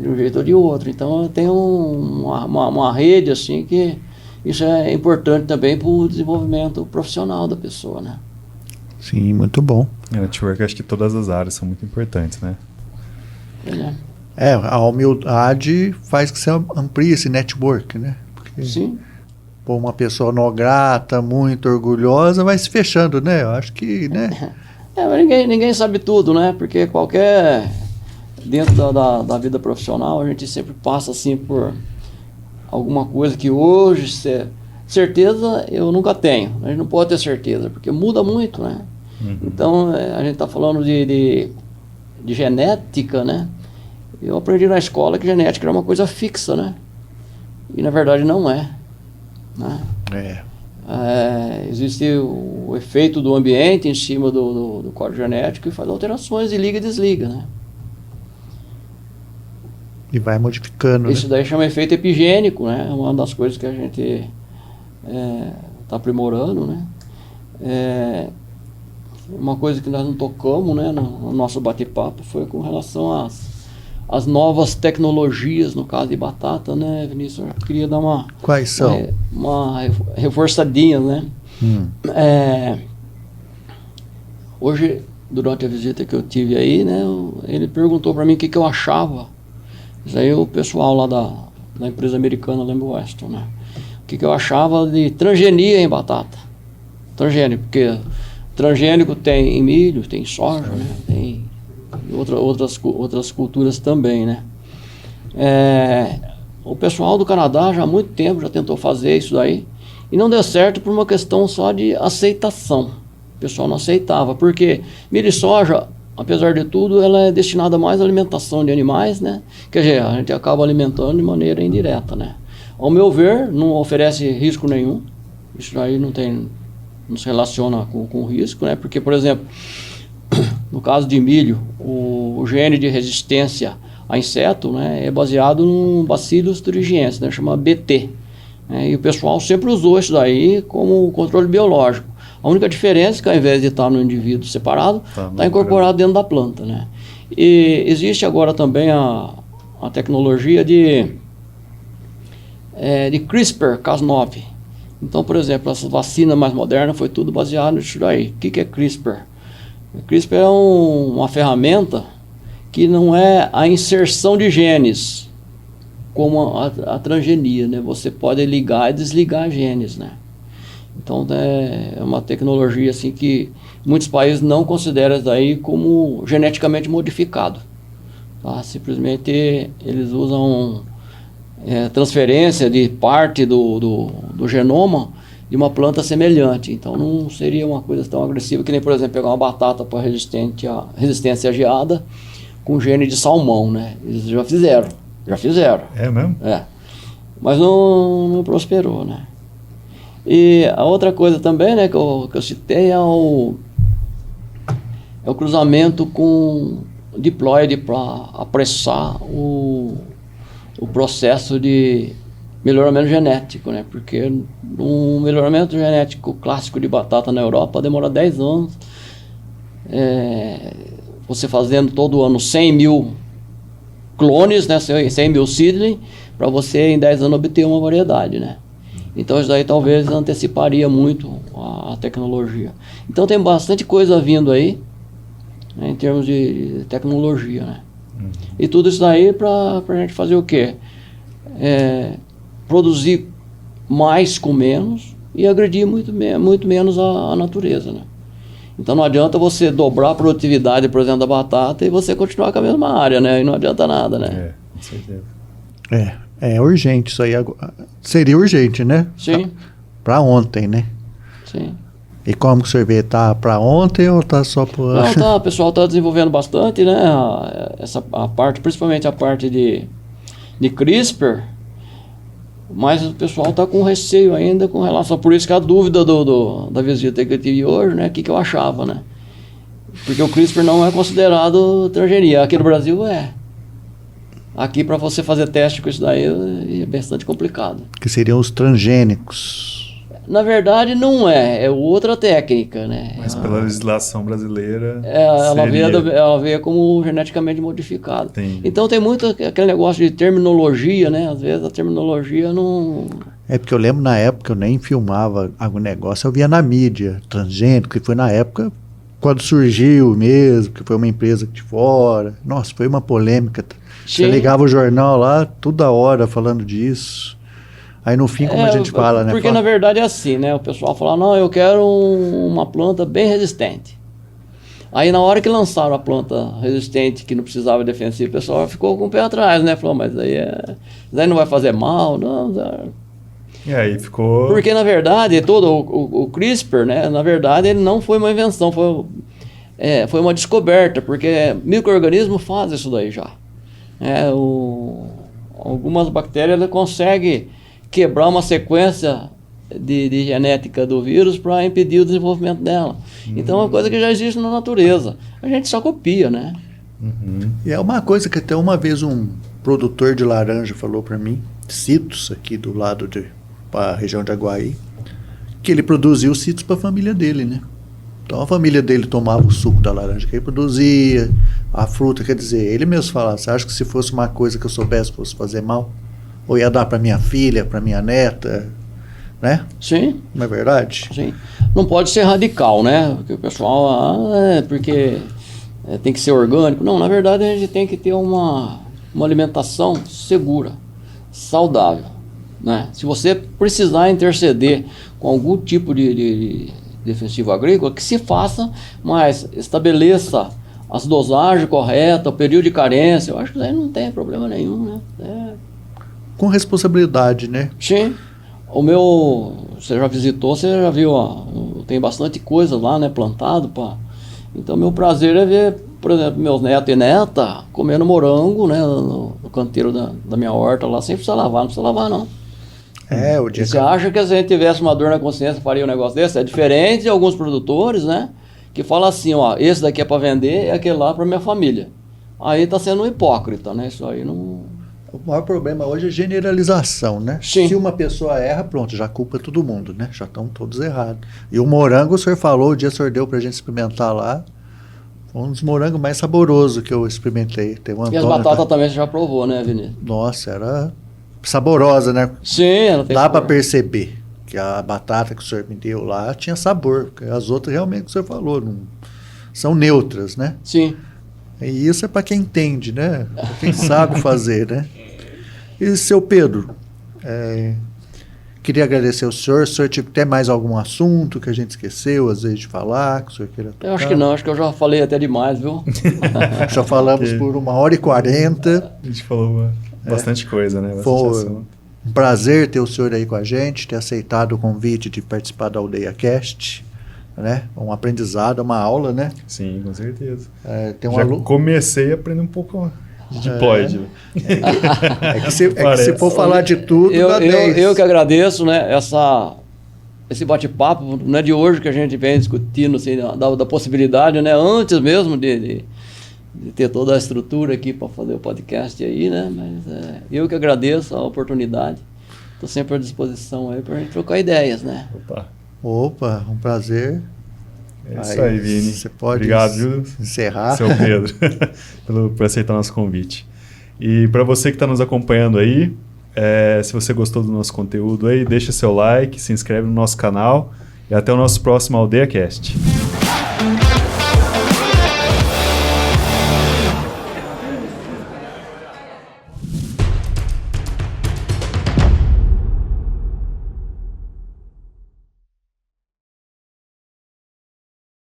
de um jeito ou de outro. Então eu tenho uma rede assim que isso é importante também para o desenvolvimento profissional da pessoa, né? Sim, muito bom. Network, acho que todas as áreas são muito importantes, né? A humildade faz que você amplie esse network, né? Porque, sim. Pô, uma pessoa não grata, muito orgulhosa, vai se fechando, né? Eu acho que, né? Mas ninguém sabe tudo, né? Porque dentro da vida profissional, a gente sempre passa assim por alguma coisa que hoje, certeza eu nunca tenho. A gente não pode ter certeza, porque muda muito, né? Então, a gente está falando de genética, né? Eu aprendi na escola que genética era uma coisa fixa, né? E na verdade não é, né? Existe o efeito do ambiente em cima do código genético e faz alterações e liga e desliga, né? E vai modificando, Isso daí chama efeito epigênico, né? É uma das coisas que a gente está aprimorando, né? Uma coisa que nós não tocamos, né, no nosso bate-papo foi com relação às novas tecnologias, no caso de batata, né, Vinícius? Eu queria dar Quais são? Uma reforçadinha, né? Hoje, durante a visita que eu tive aí, né, ele perguntou para mim o que eu achava. Isso aí o pessoal lá da empresa americana, Lamb Weston, né? O que eu achava de transgenia em batata. Transgênico, porque transgênico tem em milho, tem em soja, né? Tem outras culturas também, né? O pessoal do Canadá já há muito tempo já tentou fazer isso daí e não deu certo por uma questão só de aceitação. O pessoal não aceitava, porque milho e soja, apesar de tudo, ela é destinada mais à alimentação de animais, né? Quer dizer, a gente acaba alimentando de maneira indireta, né? Ao meu ver, não oferece risco nenhum. Isso aí não se relaciona com risco, né? Porque, por exemplo, no caso de milho, o gene de resistência a inseto, né, é baseado no Bacillus thuringiensis, né, chama BT. Né, e o pessoal sempre usou isso daí como controle biológico. A única diferença é que ao invés de estar no indivíduo separado, está incorporado dentro da planta, né? E existe agora também a tecnologia de CRISPR-Cas9. Então, por exemplo, essa vacina mais moderna foi tudo baseado nisso daí. O que é CRISPR? CRISPR é uma ferramenta que não é a inserção de genes, como a transgenia, né? Você pode ligar e desligar genes, né? Então, é uma tecnologia assim que muitos países não consideram isso daí como geneticamente modificado. Tá? Simplesmente eles usam transferência de parte do genoma de uma planta semelhante. Então não seria uma coisa tão agressiva que nem, por exemplo, pegar uma batata para resistência à geada com gene de salmão, né? Eles já fizeram. É mesmo? Mas não prosperou, né? E a outra coisa também, né, que eu citei é o cruzamento com diploide para apressar o processo de melhoramento genético, né? Porque um melhoramento genético clássico de batata na Europa demora 10 anos. Você fazendo todo ano 100 mil clones, né? 100 mil seedling, para você em 10 anos obter uma variedade, né? Então isso daí talvez anteciparia muito a tecnologia. Então tem bastante coisa vindo aí, né, em termos de tecnologia, né? E tudo isso daí para a gente fazer o quê? Produzir mais com menos e agredir muito menos a natureza, né? Então não adianta você dobrar a produtividade, por exemplo, da batata e você continuar com a mesma área, né? E não adianta nada, né? Com certeza. É urgente isso aí. Seria urgente, né? Sim. Para ontem, né? Sim. E como que o senhor vê? Tá para ontem ou tá só por... Não, tá, o pessoal está desenvolvendo bastante, né? A parte, principalmente a parte de CRISPR, mas o pessoal está com receio ainda com relação... Por isso que a dúvida da visita que eu tive hoje, né? O que eu achava, né? Porque o CRISPR não é considerado transgenia. Aqui no Brasil é. Aqui, para você fazer teste com isso daí, é bastante complicado. Que seriam os transgênicos. Na verdade, não é. É outra técnica, né? Mas pela legislação brasileira. Ela veio como geneticamente modificada. Entendi. Então tem muito aquele negócio de terminologia, né? Às vezes a terminologia não. É porque eu lembro na época, eu nem filmava algum negócio, eu via na mídia, transgênico, que foi na época quando surgiu mesmo, que foi uma empresa de fora. Nossa, foi uma polêmica. Você ligava o jornal lá, toda hora falando disso. Aí no fim, como a gente fala, né? Porque na verdade é assim, né? O pessoal fala, não, eu quero uma planta bem resistente. Aí na hora que lançaram a planta resistente, que não precisava defensiva, o pessoal ficou com o pé atrás, né? Falou, mas daí não vai fazer mal, não. E aí ficou... Porque na verdade, todo o CRISPR, né? Na verdade, ele não foi uma invenção, foi uma descoberta, porque micro-organismo faz isso daí já. Algumas bactérias conseguem quebrar uma sequência de genética do vírus para impedir o desenvolvimento dela. Então é uma coisa que já existe na natureza. A gente só copia, né? E é uma coisa que até uma vez um produtor de laranja falou para mim, Citos, aqui do lado para a região de Aguaí, que ele produzia os citos para a família dele, né? Então a família dele tomava o suco da laranja que ele produzia, a fruta, quer dizer, ele mesmo falava, você acha que se fosse uma coisa que eu soubesse fosse fazer mal? Ou ia dar para minha filha, para minha neta, né? Sim. Não é verdade? Sim. Não pode ser radical, né? Porque o pessoal, porque tem que ser orgânico. Não, na verdade a gente tem que ter uma alimentação segura, saudável, né? Se você precisar interceder com algum tipo de defensivo agrícola, que se faça, mas estabeleça as dosagens corretas, o período de carência. Eu acho que daí não tem problema nenhum, né? Com responsabilidade, né? Sim. Você já visitou, você já viu, tem bastante coisa lá, né, plantado. Então, meu prazer é ver, por exemplo, meus netos e neta comendo morango, né, no canteiro da minha horta lá, sem precisar lavar, não precisa lavar, não. O dia Você acha que se a gente tivesse uma dor na consciência, faria um negócio desse? É diferente de alguns produtores, né, que falam assim, esse daqui é para vender e aquele lá para minha família. Aí tá sendo um hipócrita, né, isso aí não... O maior problema hoje é generalização, né? Sim. Se uma pessoa erra, pronto, já culpa todo mundo, né? Já estão todos errados. E o morango, o senhor falou, o dia o senhor deu pra gente experimentar lá, foi um dos morangos mais saborosos que eu experimentei. Tem E as batatas também você já provou, né, Vinícius? Nossa, era saborosa, né? Sim, ela tem Dá sabor. pra perceber que a batata que o senhor me deu lá tinha sabor, porque as outras realmente, que o senhor falou, não, são neutras, né? Sim. E isso é para quem entende, né? Pra quem sabe fazer, né? E seu Pedro, queria agradecer ao senhor. Se o senhor tem mais algum assunto que a gente esqueceu, às vezes, de falar, que o senhor queira tocar? Eu acho que não, acho que eu já falei até demais, viu? Já falamos por 1h40. A gente falou bastante coisa, né? Bastante Foi assunto. um prazer ter o senhor aí com a gente, ter aceitado o convite de participar da Aldeia Cast, né? Um aprendizado, uma aula, né? Sim, com certeza. Já comecei a aprender um pouco de diploide. que se for falar de tudo, dá 10. Eu que agradeço, né? Esse bate-papo, não é de hoje que a gente vem discutindo assim, da possibilidade, né? Antes mesmo de ter toda a estrutura aqui para fazer o podcast aí, né? Mas eu que agradeço a oportunidade. Estou sempre à disposição aí para a gente trocar ideias, né? Opa, um prazer. É isso aí, Vini. Você pode Obrigado, viu? Encerrar. Seu Pedro, por aceitar nosso convite. E para você que está nos acompanhando aí, se você gostou do nosso conteúdo aí, deixa seu like, se inscreve no nosso canal e até o nosso próximo Aldeia Cast.